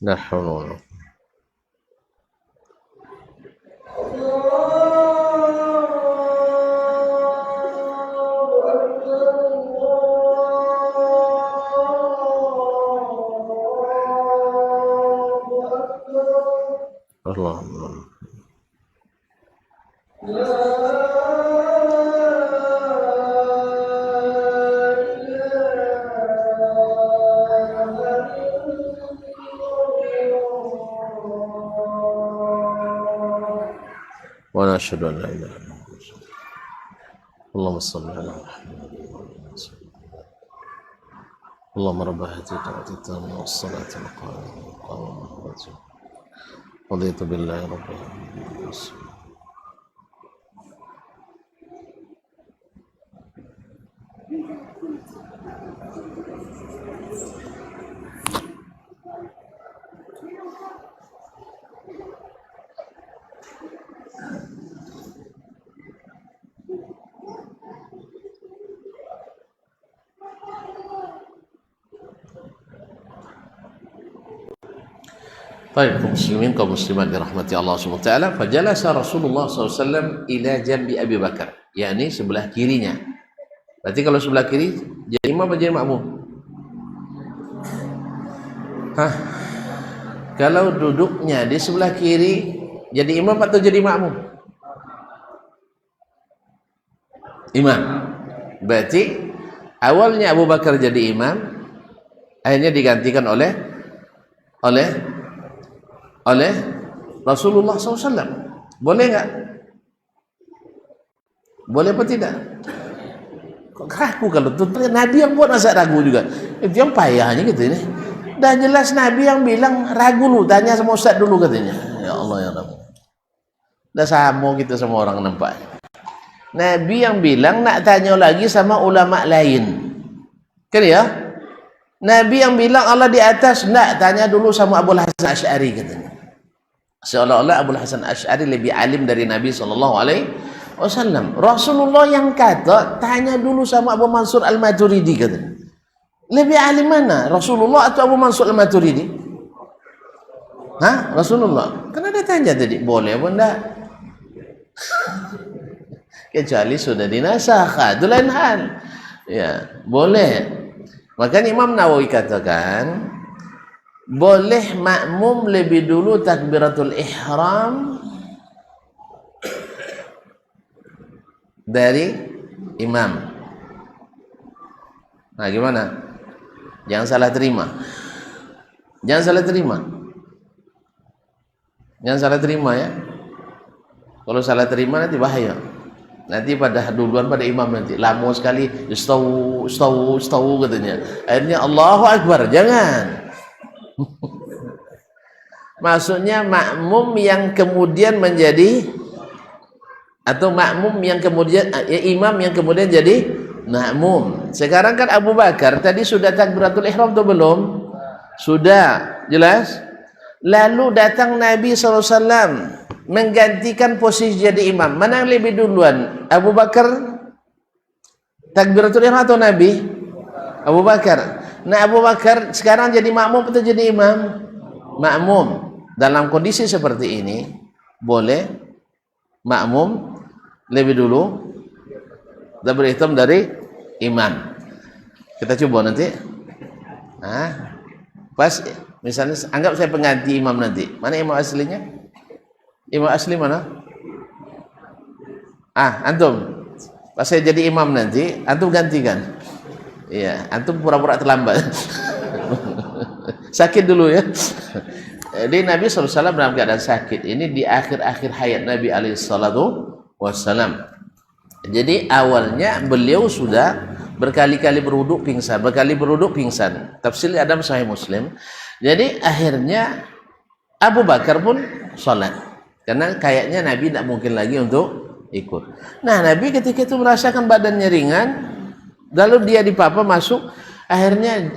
la haula wala Allah. wa nashhadu an la ilaha illa anta. Allahumma shalli ala Muhammad. اللهم رب هذه الدعوة التامة والصلاة القائمة وقام محمد رضيت بالله رب العالمين. Baik, kaum muslimin, kaum muslimat dirahmati Allah Subhanahu wa taala. Fajalasa Rasulullah SAW ila jambi Abi Bakar, yakni sebelah kirinya. Berarti kalau sebelah kiri jadi imam atau jadi makmum? Kalau duduknya di sebelah kiri jadi imam atau jadi makmum? Imam. Berarti awalnya Abu Bakar jadi imam, akhirnya digantikan oleh Rasulullah SAW. Boleh nggak? Boleh apa tidak? Kok ragu kalau itu Nabi yang buat masa ragu juga? Itu yang payahnya gitu ini. Dah jelas Nabi yang bilang ragu lu, tanya sama Ustaz dulu katanya. Ya Allah ya Rabb. Dah sama gitu sama orang nampak. Nabi yang bilang nak tanya lagi sama ulama lain. Kan ya? Nabi yang bilang Allah di atas, nak tanya dulu sama Abu Hasan Asy'ari katanya. Seolah-olah Abu Hasan Asy'ari lebih alim dari Nabi SAW. Rasulullah yang kata tanya dulu sama Abu Mansur Al-Maturidi katanya. Lebih alim mana? Rasulullah atau Abu Mansur Al-Maturidi? Rasulullah. Kan ada tanya tadi, boleh apa enggak? Kecuali sudah dinasakh, itu lain hal. Ya, boleh. Makanya Imam Nawawi katakan boleh makmum lebih dulu takbiratul ihram dari imam. Nah, gimana? Jangan salah terima. Jangan salah terima. Jangan salah terima ya. Kalau salah terima nanti bahaya. Nanti pada duluan pada imam nanti lama sekali istawu katanya. Akhirnya Allahu Akbar. Jangan. Maksudnya makmum yang kemudian menjadi atau makmum yang kemudian imam yang kemudian jadi makmum. Sekarang kan Abu Bakar tadi sudah takbiratul ihram atau belum? Sudah, jelas. Lalu datang Nabi SAW menggantikan posisi jadi imam. Mana yang lebih duluan? Abu Bakar takbiratul ihram atau Nabi? Abu Bakar. Nah, Abu Bakar sekarang jadi makmum atau jadi imam? Makmum. Dalam kondisi seperti ini boleh makmum lebih dulu berhitung dari imam. Kita coba nanti. Pas misalnya anggap saya pengganti imam nanti. Mana imam aslinya? Imam asli mana? Antum. Pas saya jadi imam nanti, antum gantikan. Iya, antum pura-pura terlambat. Sakit dulu ya. Jadi Nabi SAW dalam keadaan sakit ini di akhir-akhir hayat Nabi SAW. Jadi awalnya beliau sudah berkali-kali berwuduk pingsan. Tafsir Adam Sahih Muslim. Jadi akhirnya Abu Bakar pun sholat. Karena kayaknya Nabi tidak mungkin lagi untuk ikut. Nah, Nabi ketika itu merasakan badannya ringan, lalu dia dipapa masuk, akhirnya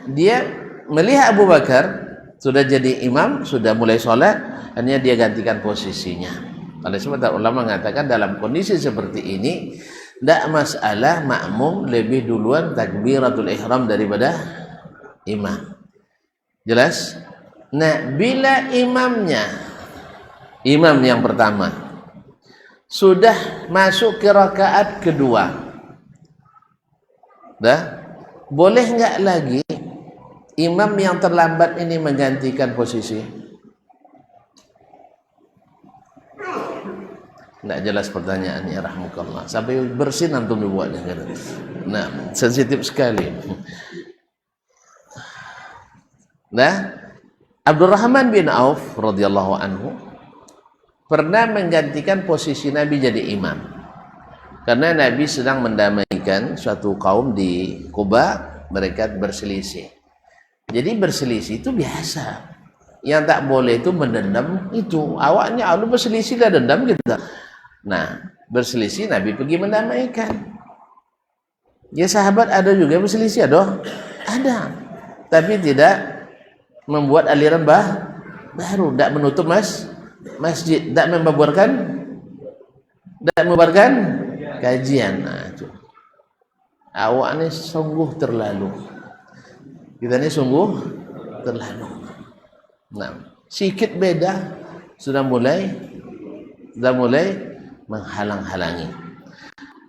dia melihat Abu Bakar sudah jadi imam, sudah mulai sholat, akhirnya dia gantikan posisinya. Oleh sebab itu ulama mengatakan dalam kondisi seperti ini tidak masalah makmum lebih duluan takbiratul ihram daripada imam. Jelas? Nah, bila imam yang pertama sudah masuk ke rakaat kedua, boleh nggak lagi imam yang terlambat ini menggantikan posisi? Nggak jelas pertanyaannya, rahmukallah. Sampai bersin antum dibuatnya. Nah, sensitif sekali. Nah, Abdurrahman bin Auf radhiyallahu anhu pernah menggantikan posisi Nabi jadi imam. Karena Nabi sedang mendamaikan suatu kaum di Quba, mereka berselisih. Jadi berselisih itu biasa. Yang tak boleh itu mendendam itu. Awaknya lu berselisih dah dendam kita. Nah, berselisih Nabi pergi mendamaikan. Ya sahabat ada juga berselisih, ada. Tapi tidak membuat aliran baru, tidak menutup masjid, tidak membubarkan kajian. Nah, itu. Awak ini sungguh terlalu. Kita ini sungguh terlalu. Nah, sedikit beda sudah mulai menghalang-halangi.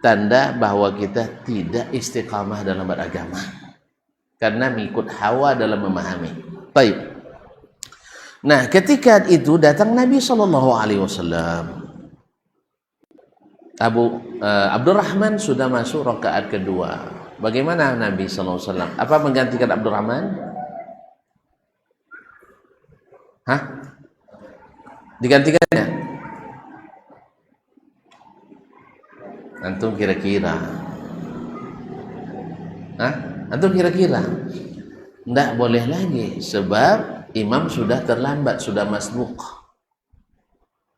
Tanda bahwa kita tidak istiqamah dalam beragama. Karena mengikut hawa dalam memahami. Baik. Nah, ketika itu datang Nabi SAW. Abdurrahman sudah masuk rakaat kedua. Bagaimana Nabi SAW? Apa menggantikan Abdurrahman? Digantikannya? Antum kira-kira? Antum kira-kira? Tidak boleh lagi, sebab imam sudah terlambat, sudah masbuk.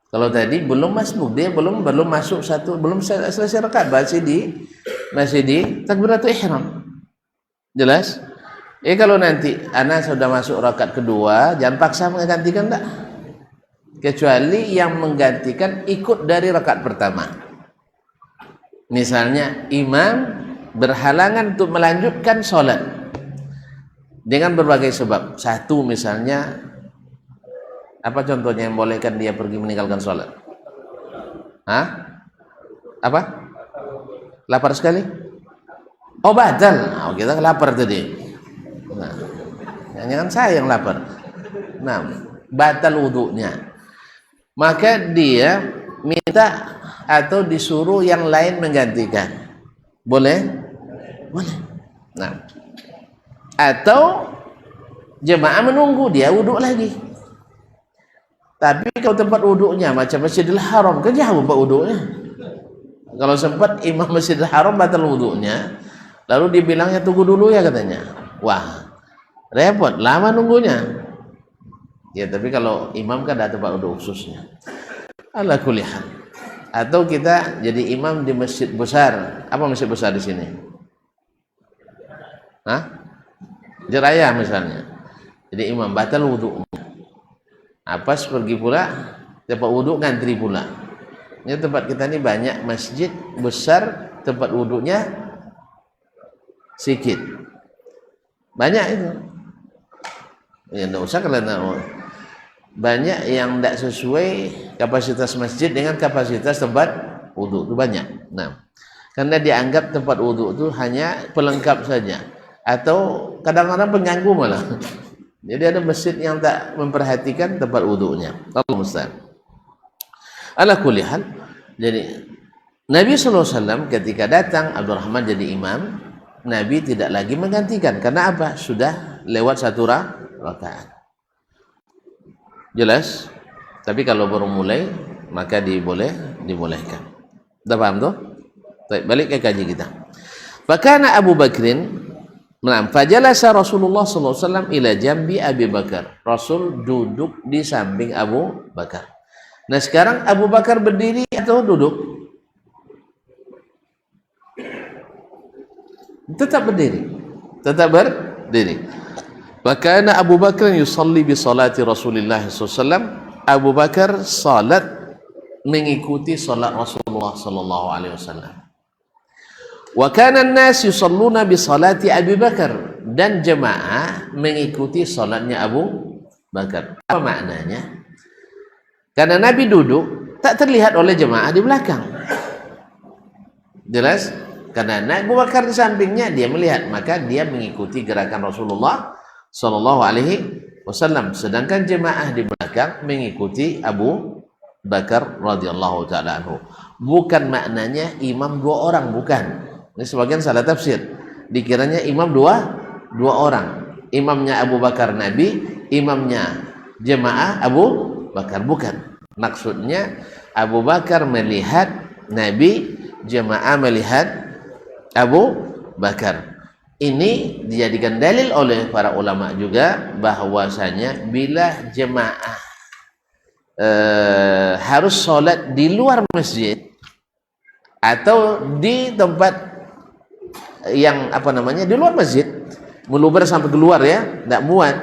Kalau tadi belum masbuk, dia belum masuk belum selesai rakaat, masih di takbiratul ihram. Jelas? Kalau nanti anak sudah masuk rakaat kedua, jangan paksa menggantikan, tak? Kecuali yang menggantikan ikut dari rakaat pertama. Misalnya imam berhalangan untuk melanjutkan sholat dengan berbagai sebab. Satu misalnya, apa contohnya yang bolehkan dia pergi meninggalkan sholat? Apa? Lapar sekali? Oh, batal. Kita lapar tadi. Nah, jangan saya yang lapar. Nah, batal wudunya. Maka dia minta atau disuruh yang lain menggantikan. Boleh? Boleh. Nah, atau jemaah menunggu dia wuduk lagi. Tapi kalau tempat wuduknya macam Masjidil Haram, kan jauh tempat wuduknya. Kalau sempat imam Masjidil Haram batal wuduknya, lalu dibilangnya tunggu dulu ya katanya. Wah, repot, lama nunggunya. Ya, tapi kalau imam kan ada tempat wuduk khususnya. Ala kulli hal. Atau kita jadi imam di masjid besar. Apa masjid besar di sini? Jeraya misalnya. Jadi imam batal wuduknya. Pas pergi pula tempat wuduk ngantri pula. Ini tempat kita ini banyak masjid besar, tempat wuduknya sedikit. Banyak itu. Ya enggak usah kalau banyak yang tidak sesuai kapasitas masjid dengan kapasitas tempat wuduk itu banyak. Nah, karena dianggap tempat wuduk itu hanya pelengkap saja atau kadang-kadang pengganggu malah. Jadi ada masjid yang tak memperhatikan tempat wuduknya. Allah musta'an. Ala kulli hal. Jadi Nabi SAW ketika datang Abdurrahman jadi imam, Nabi tidak lagi menggantikan. Karena apa? Sudah lewat satu rakaat. Jelas? Tapi kalau baru mulai, maka dibolehkan. Sudah paham tuh? Balik ke kaji kita. Fakana Abu Bakrin, fajalasa Rasulullah SAW ila jambi Abi Bakar. Rasul duduk di samping Abu Bakar. Nah sekarang Abu Bakar berdiri atau duduk? Tetap berdiri. Fakana Abu Bakar yusalli bi salati Rasulullah SAW. Abu Bakar salat mengikuti salat Rasulullah SAW. Wa kana an-nas yusalluna bi salati Abi Bakar, dan jemaah mengikuti salatnya Abu Bakar. Apa maknanya? Karena Nabi duduk tak terlihat oleh jemaah di belakang. Jelas? Karena Abu Bakar di sampingnya dia melihat, maka dia mengikuti gerakan Rasulullah SAW. Sedangkan jemaah di belakang mengikuti Abu Bakar radhiyallahu taala anhu. Bukan maknanya imam dua orang, bukan. Ini sebagian salah tafsir. Dikiranya imam dua orang. Imamnya Abu Bakar Nabi, imamnya jemaah Abu Bakar, bukan. Maksudnya Abu Bakar melihat Nabi, jemaah melihat Abu Bakar. Ini dijadikan dalil oleh para ulama juga bahwasanya bila jemaah harus sholat di luar masjid atau di tempat yang di luar masjid, meluber sampai keluar ya, tidak muat,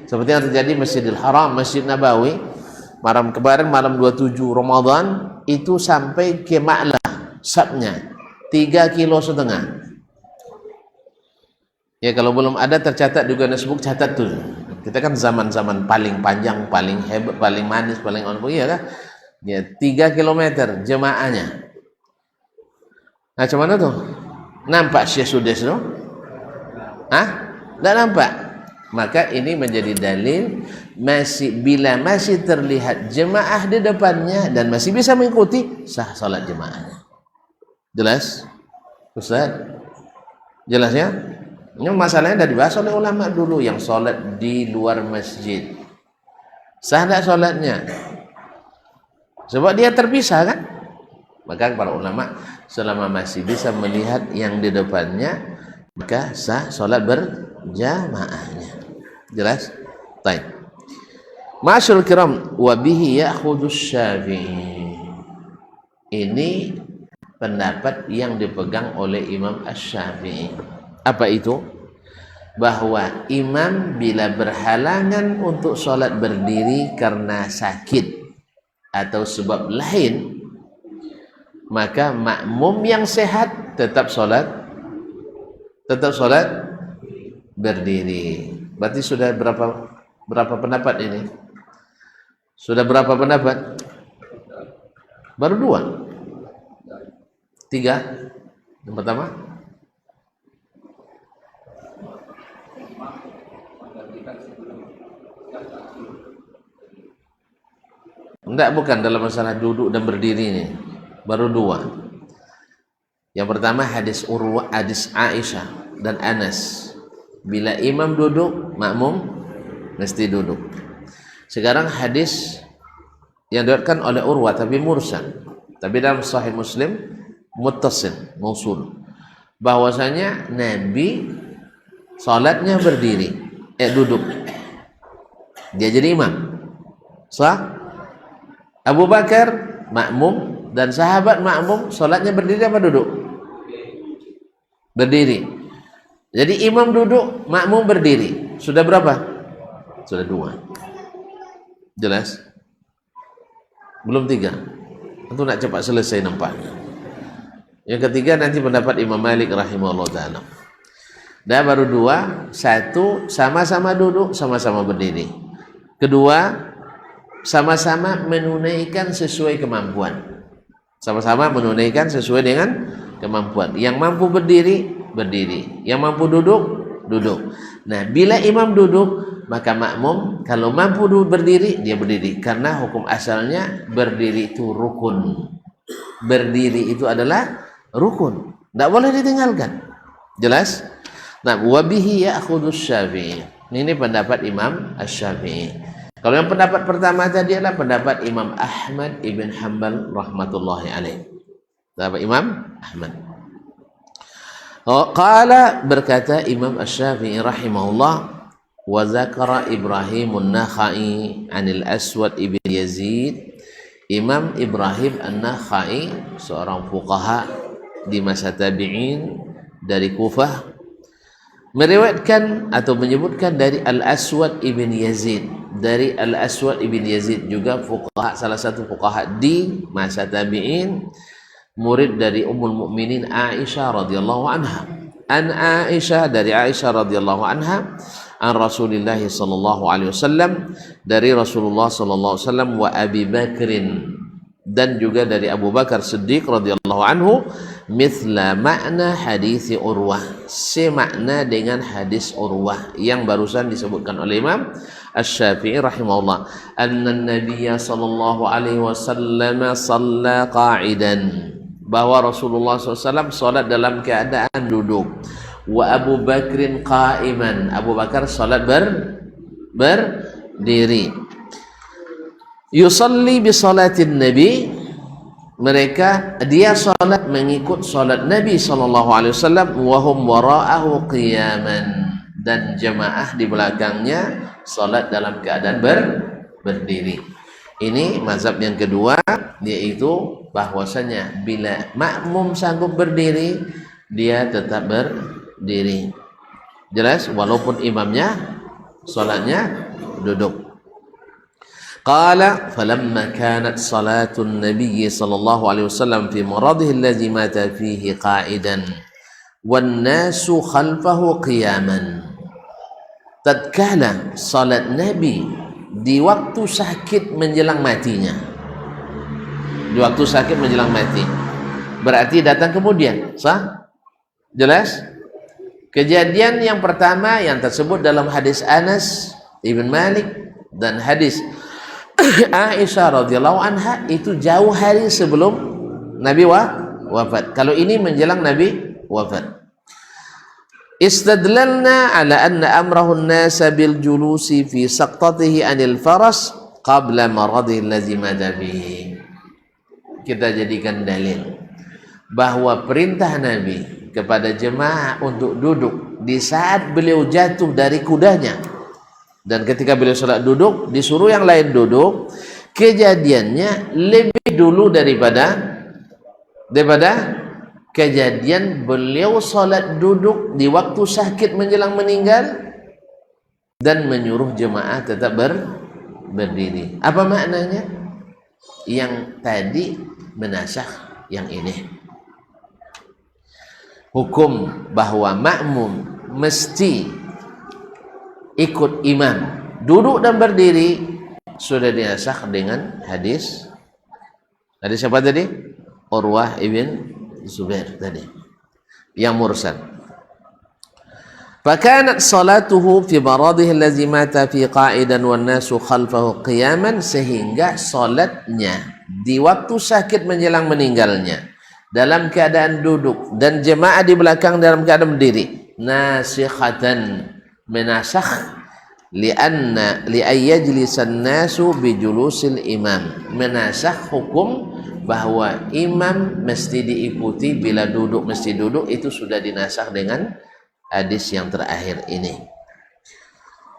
seperti yang terjadi Masjidil Haram, Masjid Nabawi malam 27 Ramadan itu sampai ke Ma'lah, Sabnya 3,5 kilo. Ya, kalau belum ada tercatat juga Facebook, catat tuh. Kita kan zaman-zaman paling panjang, paling hebat, paling manis, paling ya kan? Ya, 3 kilometer jemaahnya. Nah, cuman mana tuh? Nampak Syekh Sudes tuh? Nggak nampak. Maka ini menjadi dalil bila masih terlihat jemaah di depannya dan masih bisa mengikuti, sah salat jemaahnya. Jelas? Ustaz? Jelas ya? Ini masalahnya sudah dibahas oleh ulama dulu yang sholat di luar masjid. Sah tidak sholatnya? Sebab dia terpisah kan? Maka para ulama selama masih bisa melihat yang di depannya, maka sah sholat berjamaahnya. Jelas? Baik. Ma'asyiral kiram, wa bihi ya'khudhu Syafi'i. Ini pendapat yang dipegang oleh Imam Asy-Syafi'i. Apa itu? Bahwa imam bila berhalangan untuk sholat berdiri karena sakit atau sebab lain, maka makmum yang sehat tetap sholat berdiri. Berarti sudah berapa pendapat ini? Sudah berapa pendapat? Baru 2, 3. Yang pertama, bukan dalam masalah duduk dan berdiri ini. Baru 2. Yang pertama hadis Urwah, hadis Aisyah dan Anas. Bila imam duduk, makmum mesti duduk. Sekarang hadis yang diriwayatkan oleh Urwah tapi mursal, tapi dalam Sahih Muslim muttasil, mausul, bahwasanya Nabi salatnya berdiri, duduk. Dia jadi imam. Sah? Abu Bakar makmum dan sahabat makmum salatnya berdiri apa duduk? Berdiri. Jadi imam duduk, makmum berdiri. Sudah berapa? Sudah 2. Jelas? Belum 3. Tentu nak cepat selesai nampaknya. Yang ketiga nanti pendapat Imam Malik rahimahullah ta'ala. Dan baru 2. 1 sama-sama duduk, sama-sama berdiri. Kedua, sama-sama menunaikan sesuai kemampuan. Sama-sama menunaikan sesuai dengan kemampuan. Yang mampu berdiri, berdiri. Yang mampu duduk, duduk. Nah, bila imam duduk, maka makmum kalau mampu berdiri, dia berdiri. Karena hukum asalnya berdiri itu rukun. Berdiri itu adalah rukun. Tidak boleh ditinggalkan. Jelas? Nah, wabihi ya'khudhu Syafi'i. Ini pendapat Imam Asy-Syafi'i. Kalau yang pendapat pertama tadi adalah pendapat Imam Ahmad ibn Hanbal rahmatullahi alaih. Pendapat Imam Ahmad. Qala, berkata Imam Asy-Syafi'i rahimahullah, wa zakara Ibrahim an-Nakhai anil Aswad ibn Yazid. Imam Ibrahim an-Nakhai seorang fuqaha di masa tabi'in dari Kufah meriwayatkan atau menyebutkan dari Al-Aswad ibn Yazid. Dari Al-Aswad ibn Yazid juga fuqaha, salah satu fuqaha di masa tabi'in, murid dari Ummul Mukminin Aisyah radhiyallahu anha. An Aisyah, dari Aisyah radhiyallahu anha, an Rasulillah sallallahu alaihi wasallam, dari Rasulullah sallallahu alaihi wasallam, wa Abi Bakrin, dan juga dari Abu Bakar Siddiq radhiyallahu anhu, mithla makna hadis Urwah, semakna dengan hadis Urwah yang barusan disebutkan oleh Imam Asy-Syafi'i rahimahullah, anna Nabiyya sallallahu alaihi wasallam shalla qa'idan, bahwa Rasulullah SAW salat dalam keadaan duduk, wa Abu Bakrin qa'iman, Abu Bakar salat berdiri. yusalli bi salatin nabi, mereka dia salat mengikut salat Nabi sallallahu alaihi wasallam, wa hum wara'ahu qiyaman, dan jemaah di belakangnya salat dalam keadaan berdiri. Ini mazhab yang kedua, yaitu bahwasanya bila makmum sanggup berdiri, dia tetap berdiri. Jelas, walaupun imamnya salatnya duduk. Qala falamma kanat salatun nabiy sallallahu alaihi wasallam fi maradhihi alladhi mata fihi qa'idan wan nasu khalfahu qiyaman. Tatkala salat Nabi di waktu sakit menjelang matinya, di waktu sakit menjelang mati, berarti datang kemudian, sah? Jelas? Kejadian yang pertama yang tersebut dalam hadis Anas ibn Malik dan hadis Aisyah radhiyallahu anha itu jauh hari sebelum Nabi wafat. Kalau ini menjelang Nabi wafat. Istadlalna ala anna amrahu an-nasa bil julusi fi saqtatihi anil faras qabla maradhihi allazi mata bihi. Kita jadikan dalil bahwa perintah Nabi kepada jemaah untuk duduk di saat beliau jatuh dari kudanya, dan ketika beliau salat duduk disuruh yang lain duduk, kejadiannya lebih dulu daripada kejadian beliau salat duduk di waktu sakit menjelang meninggal dan menyuruh jemaah tetap berdiri. Apa maknanya? Yang tadi menasakh yang ini. Hukum bahwa makmum mesti ikut imam duduk dan berdiri sudah dinasakh dengan hadis siapa tadi? Urwah ibn Zubair tadi yang mursal. Fakanat salatuhu fi maradhihi allazi mata fi qa'idan wan nasu khalfahu qiyaman, sehingga salatnya di waktu sakit menjelang meninggalnya dalam keadaan duduk dan jemaah di belakang dalam keadaan berdiri, nasikhatan, menasakh, lianna li'ayyajlisan nasu bijulusil imam, menasakh hukum bahwa imam mesti diikuti, bila duduk mesti duduk, itu sudah dinasakh dengan hadis yang terakhir ini.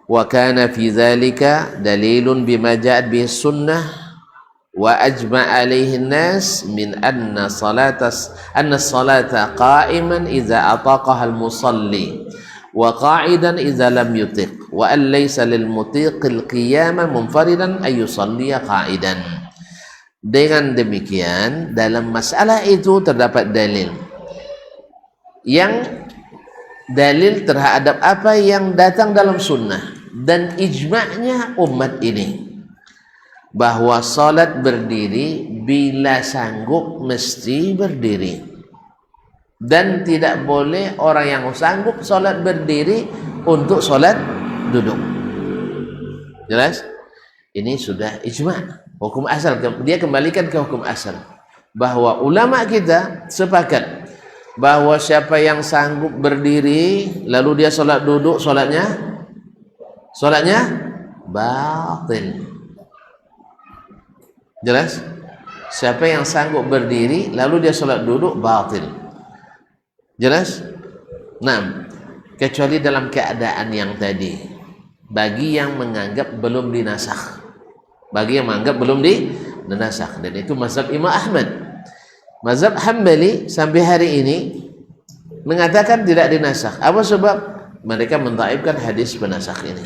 Wa kana fi dzalika dalilun bima ja'at bihi sunnah wa ajma' alaihi an-nas min anna salata qa'iman idza ataqaha al-musalli wa qa'idan idza lam yutiq wa an laysa lil mutiqil qiyama munfaridan ay yusalliya qa'idan. Dengan demikian dalam masalah itu terdapat dalil terhadap apa yang datang dalam sunnah dan ijma'nya umat ini, bahwa salat berdiri bila sanggup mesti berdiri, dan tidak boleh orang yang sanggup salat berdiri untuk salat duduk. Jelas? Ini sudah ijma', hukum asal. Dia kembalikan ke hukum asal, bahwa ulama kita sepakat bahwa siapa yang sanggup berdiri lalu dia salat duduk, salatnya batil. Jelas? Siapa yang sanggup berdiri lalu dia salat duduk, batil. Jelas? Nah, kecuali dalam keadaan yang tadi, bagi yang menganggap belum dinasakh, dan itu mazhab Imam Ahmad. Mazhab Hambali sampai hari ini mengatakan tidak dinasakh. Apa sebab? Mereka mentaibkan hadis penasakh ini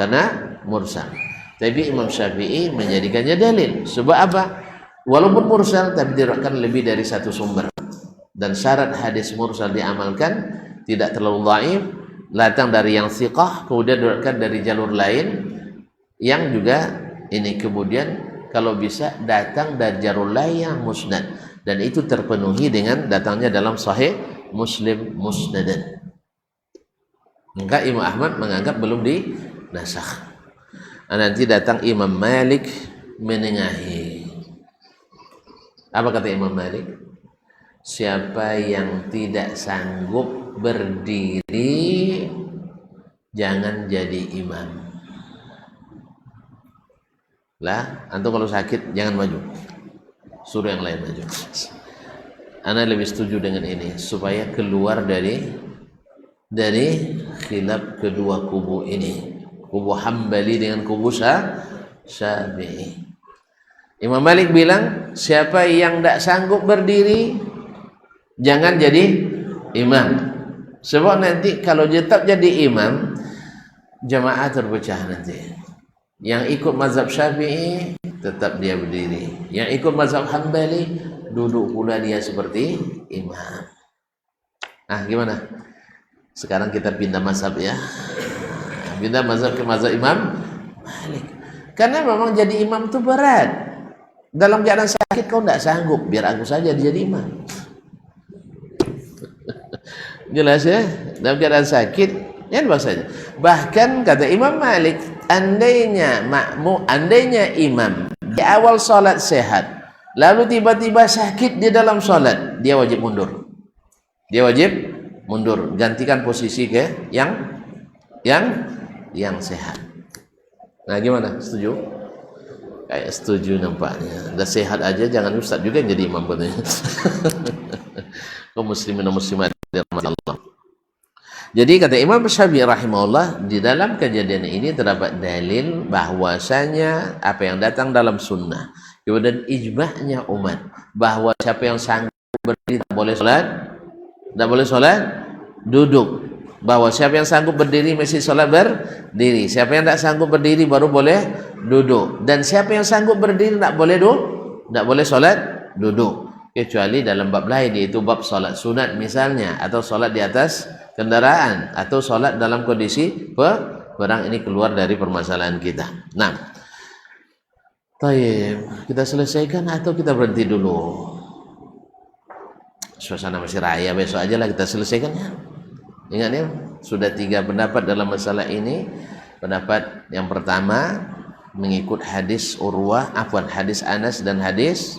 karena mursal. Tapi Imam Syafi'i menjadikannya dalil. Sebab apa? Walaupun mursal tapi diriwayatkan lebih dari satu sumber, dan syarat hadis mursal diamalkan, tidak terlalu dhaif, datang dari yang thiqah, kemudian diriwayatkan dari jalur lain yang juga ini, kemudian kalau bisa datang dari jalur lain yang musnad, dan itu terpenuhi dengan datangnya dalam Sahih Muslim musnadan. Maka Imam Ahmad menganggap belum dinasakh. Nanti datang Imam Malik menengahi. Apa kata Imam Malik? Siapa yang tidak sanggup berdiri jangan jadi imam. Lah, antum kalau sakit jangan maju. Suruh yang lain maju. Ana lebih setuju dengan ini supaya keluar dari khilaf kedua kubu ini. Kubu Hambali dengan kubu Syafi'i. Imam Malik bilang, siapa yang tidak sanggup berdiri jangan jadi imam. Sebab nanti kalau tetap jadi imam, jamaah terpecah nanti. Yang ikut mazhab Syafi'i tetap dia berdiri, yang ikut mazhab Hambali duduk pula dia seperti imam. Nah, gimana? Sekarang kita pindah mazhab ya. Pindah mazhab ke mazhab Imam Malik. Karena memang jadi imam itu berat. Dalam keadaan sakit kau tidak sanggup, biar aku saja jadi imam. Jelas ya? Dalam keadaan sakit, ya bahasanya. Bahkan kata Imam Malik, andainya imam di awal salat sehat, lalu tiba-tiba sakit di dalam salat, dia wajib mundur. Dia wajib mundur, gantikan posisi ke yang sehat. Nah, gimana? Setuju? Kayak setuju nampaknya. Dah sehat aja, jangan ustaz juga yang jadi imam katanya. Kaum muslimin dan muslimat dirahmati Allah. Jadi kata Imam Syafi'i rahimahullah, di dalam kejadian ini terdapat dalil bahwasanya apa yang datang dalam sunnah, kemudian ijma'nya umat bahwa siapa yang sanggup berdiri tak boleh solat, duduk. Bahwa siapa yang sanggup berdiri mesti solat berdiri. Siapa yang tak sanggup berdiri baru boleh duduk. Dan siapa yang sanggup berdiri tak boleh solat duduk. Kecuali dalam bab lain, yaitu bab solat sunat misalnya, atau solat di atas kendaraan, atau solat dalam kondisi perang. Ini keluar dari permasalahan kita. Nah, kita selesaikan atau kita berhenti dulu? Suasana masih raya, besok aja lah kita selesaikan ya. Ingat ya, sudah 3 pendapat dalam masalah ini. Pendapat yang pertama mengikut hadis hadis Anas dan hadis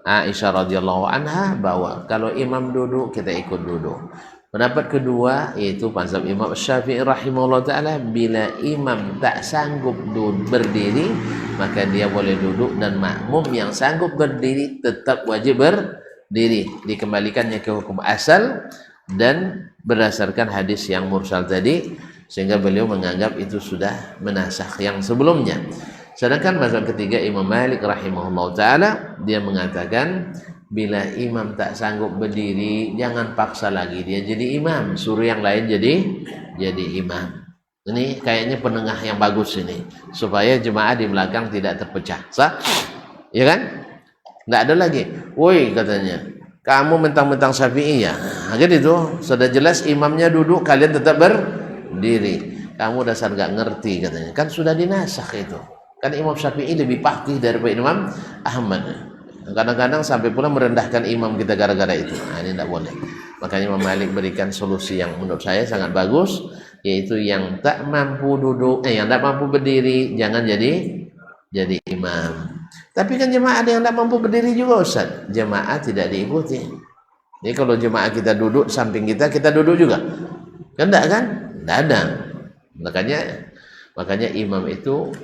Aisyah radhiyallahu anha, bahwa kalau imam duduk kita ikut duduk. Pendapat kedua yaitu mazhab Imam Syafi'i rahimahullah taala, bila imam tak sanggup berdiri maka dia boleh duduk, dan makmum yang sanggup berdiri tetap wajib berdiri. Dikembalikannya ke hukum asal dan berdasarkan hadis yang mursal tadi, sehingga beliau menganggap itu sudah menasakh yang sebelumnya. Sedangkan mazhab ketiga Imam Malik rahimahullah taala, dia mengatakan bila imam tak sanggup berdiri jangan paksa lagi dia jadi imam, suruh yang lain jadi imam. Ini kayaknya penengah yang bagus ini, supaya jemaah di belakang tidak terpecah. Sah? Ya kan? Tidak ada lagi, woi katanya, kamu mentang-mentang Syafi'i ya. Nah, gitu, sudah jelas imamnya duduk, kalian tetap berdiri. Kamu dasar gak ngerti katanya. Kan sudah dinasakh itu. Kan Imam Syafi'i lebih faqih daripada Imam Ahmad. Kadang-kadang sampai pula merendahkan imam kita gara-gara itu. Nah, ini tidak boleh. Makanya Imam Malik berikan solusi yang menurut saya sangat bagus, yaitu yang tak mampu duduk, yang tak mampu berdiri jangan jadi imam. Tapi kan jemaah ada yang tak mampu berdiri juga Ustaz. Jemaah tidak diikuti. Jadi kalau jemaah kita duduk samping kita duduk juga. Kan enggak kan? Enggak ada. Makanya imam itu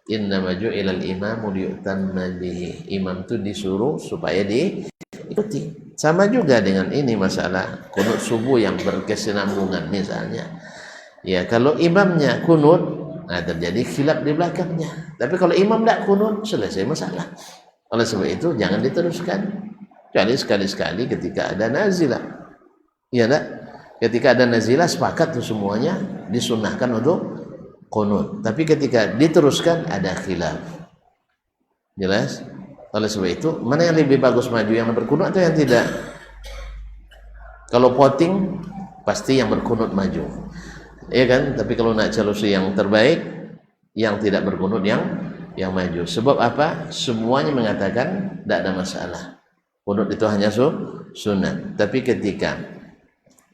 innama ju'ilal imamu liyu'tamma bihi. Imam itu disuruh supaya diikuti. Sama juga dengan ini masalah kunut subuh yang berkesinambungan misalnya. Ya, kalau imamnya kunut, nah terjadi khilaf di belakangnya. Tapi kalau imam tidak kunut, selesai masalah. Oleh sebab itu jangan diteruskan. Kecuali sekali-sekali ketika ada nazilah. Ya tak? Ketika ada nazilah sepakat tuh semuanya disunnahkan untuk kunut. Tapi ketika diteruskan ada khilaf. Jelas? Oleh sebab itu, mana yang lebih bagus maju, yang berkunut atau yang tidak? Kalau voting pasti yang berkunut maju. Ya kan? Tapi kalau nak solusi yang terbaik, yang tidak berkunut yang maju. Sebab apa? Semuanya mengatakan tidak ada masalah. Kunut itu hanya sunat. Tapi ketika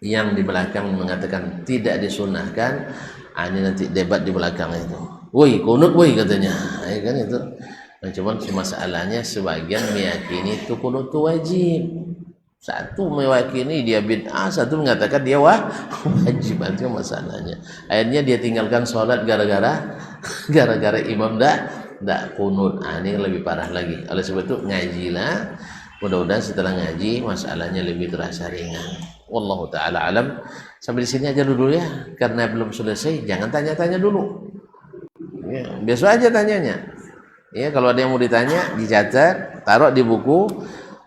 yang di belakang mengatakan tidak disunahkan, ini nanti debat di belakang itu. Woi, kunut woi katanya. Ya kan itu. Nah, cuman masalahnya sebagian meyakini itu kunut itu wajib. Satu meyakini dia bid'ah, satu mengatakan dia wajib. Itu masalahnya. Akhirnya dia tinggalkan sholat gara-gara imam ndak kunut. Ini lebih parah lagi. Oleh sebab itu ngajilah. Mudah-mudahan setelah ngaji masalahnya lebih terasa ringan. Wallahu taala alam. Sampai di sini aja dulu ya. Karena belum selesai, jangan tanya-tanya dulu. Ya, besok aja tanyanya. Ya, kalau ada yang mau ditanya, dicatat, taruh di buku.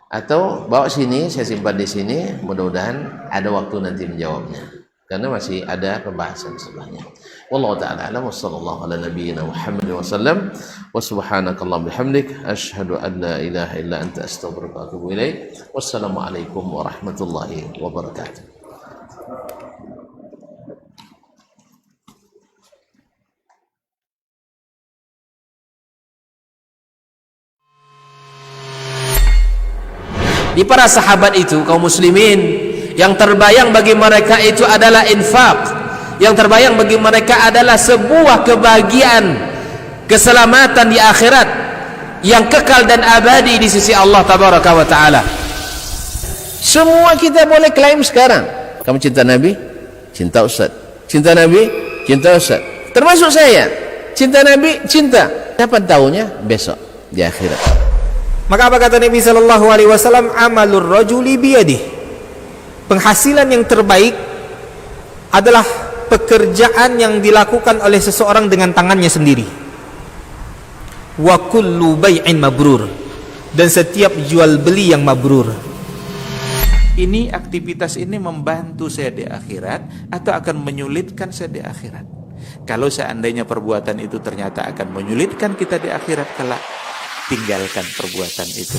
Atau bawa sini, saya simpan di sini. Mudah-mudahan ada waktu nanti menjawabnya, karena masih ada pembahasan setelahnya. Wallahu ta'ala a'lam. Wassallallahu ala nabiyyina Muhammad wasallam. Wa subhanakallahumma bihamdik asyhadu an la ilaha illa anta astaghfiruka wa atubu ilaik. Wassalamualaikum warahmatullahi wabarakatuh. Di para sahabat itu, kaum muslimin, yang terbayang bagi mereka itu adalah infak, yang terbayang bagi mereka adalah sebuah kebahagiaan, keselamatan di akhirat yang kekal dan abadi di sisi Allah tabaraka wa taala. Semua kita boleh klaim sekarang. Kamu cinta Nabi? Cinta Ustaz. Cinta Nabi? Cinta Ustaz. Termasuk saya. Cinta Nabi? Cinta. Kapan tahunya? Besok di akhirat. Maka apa kata Nabi sallallahu alaihi wasallam? Amalur rajuli biyadih. Penghasilan yang terbaik adalah pekerjaan yang dilakukan oleh seseorang dengan tangannya sendiri. Wa kullu bai'in mabrur. Dan setiap jual beli yang mabrur. Ini aktivitas ini membantu saya di akhirat atau akan menyulitkan saya di akhirat? Kalau seandainya perbuatan itu ternyata akan menyulitkan kita di akhirat kelak, tinggalkan perbuatan itu.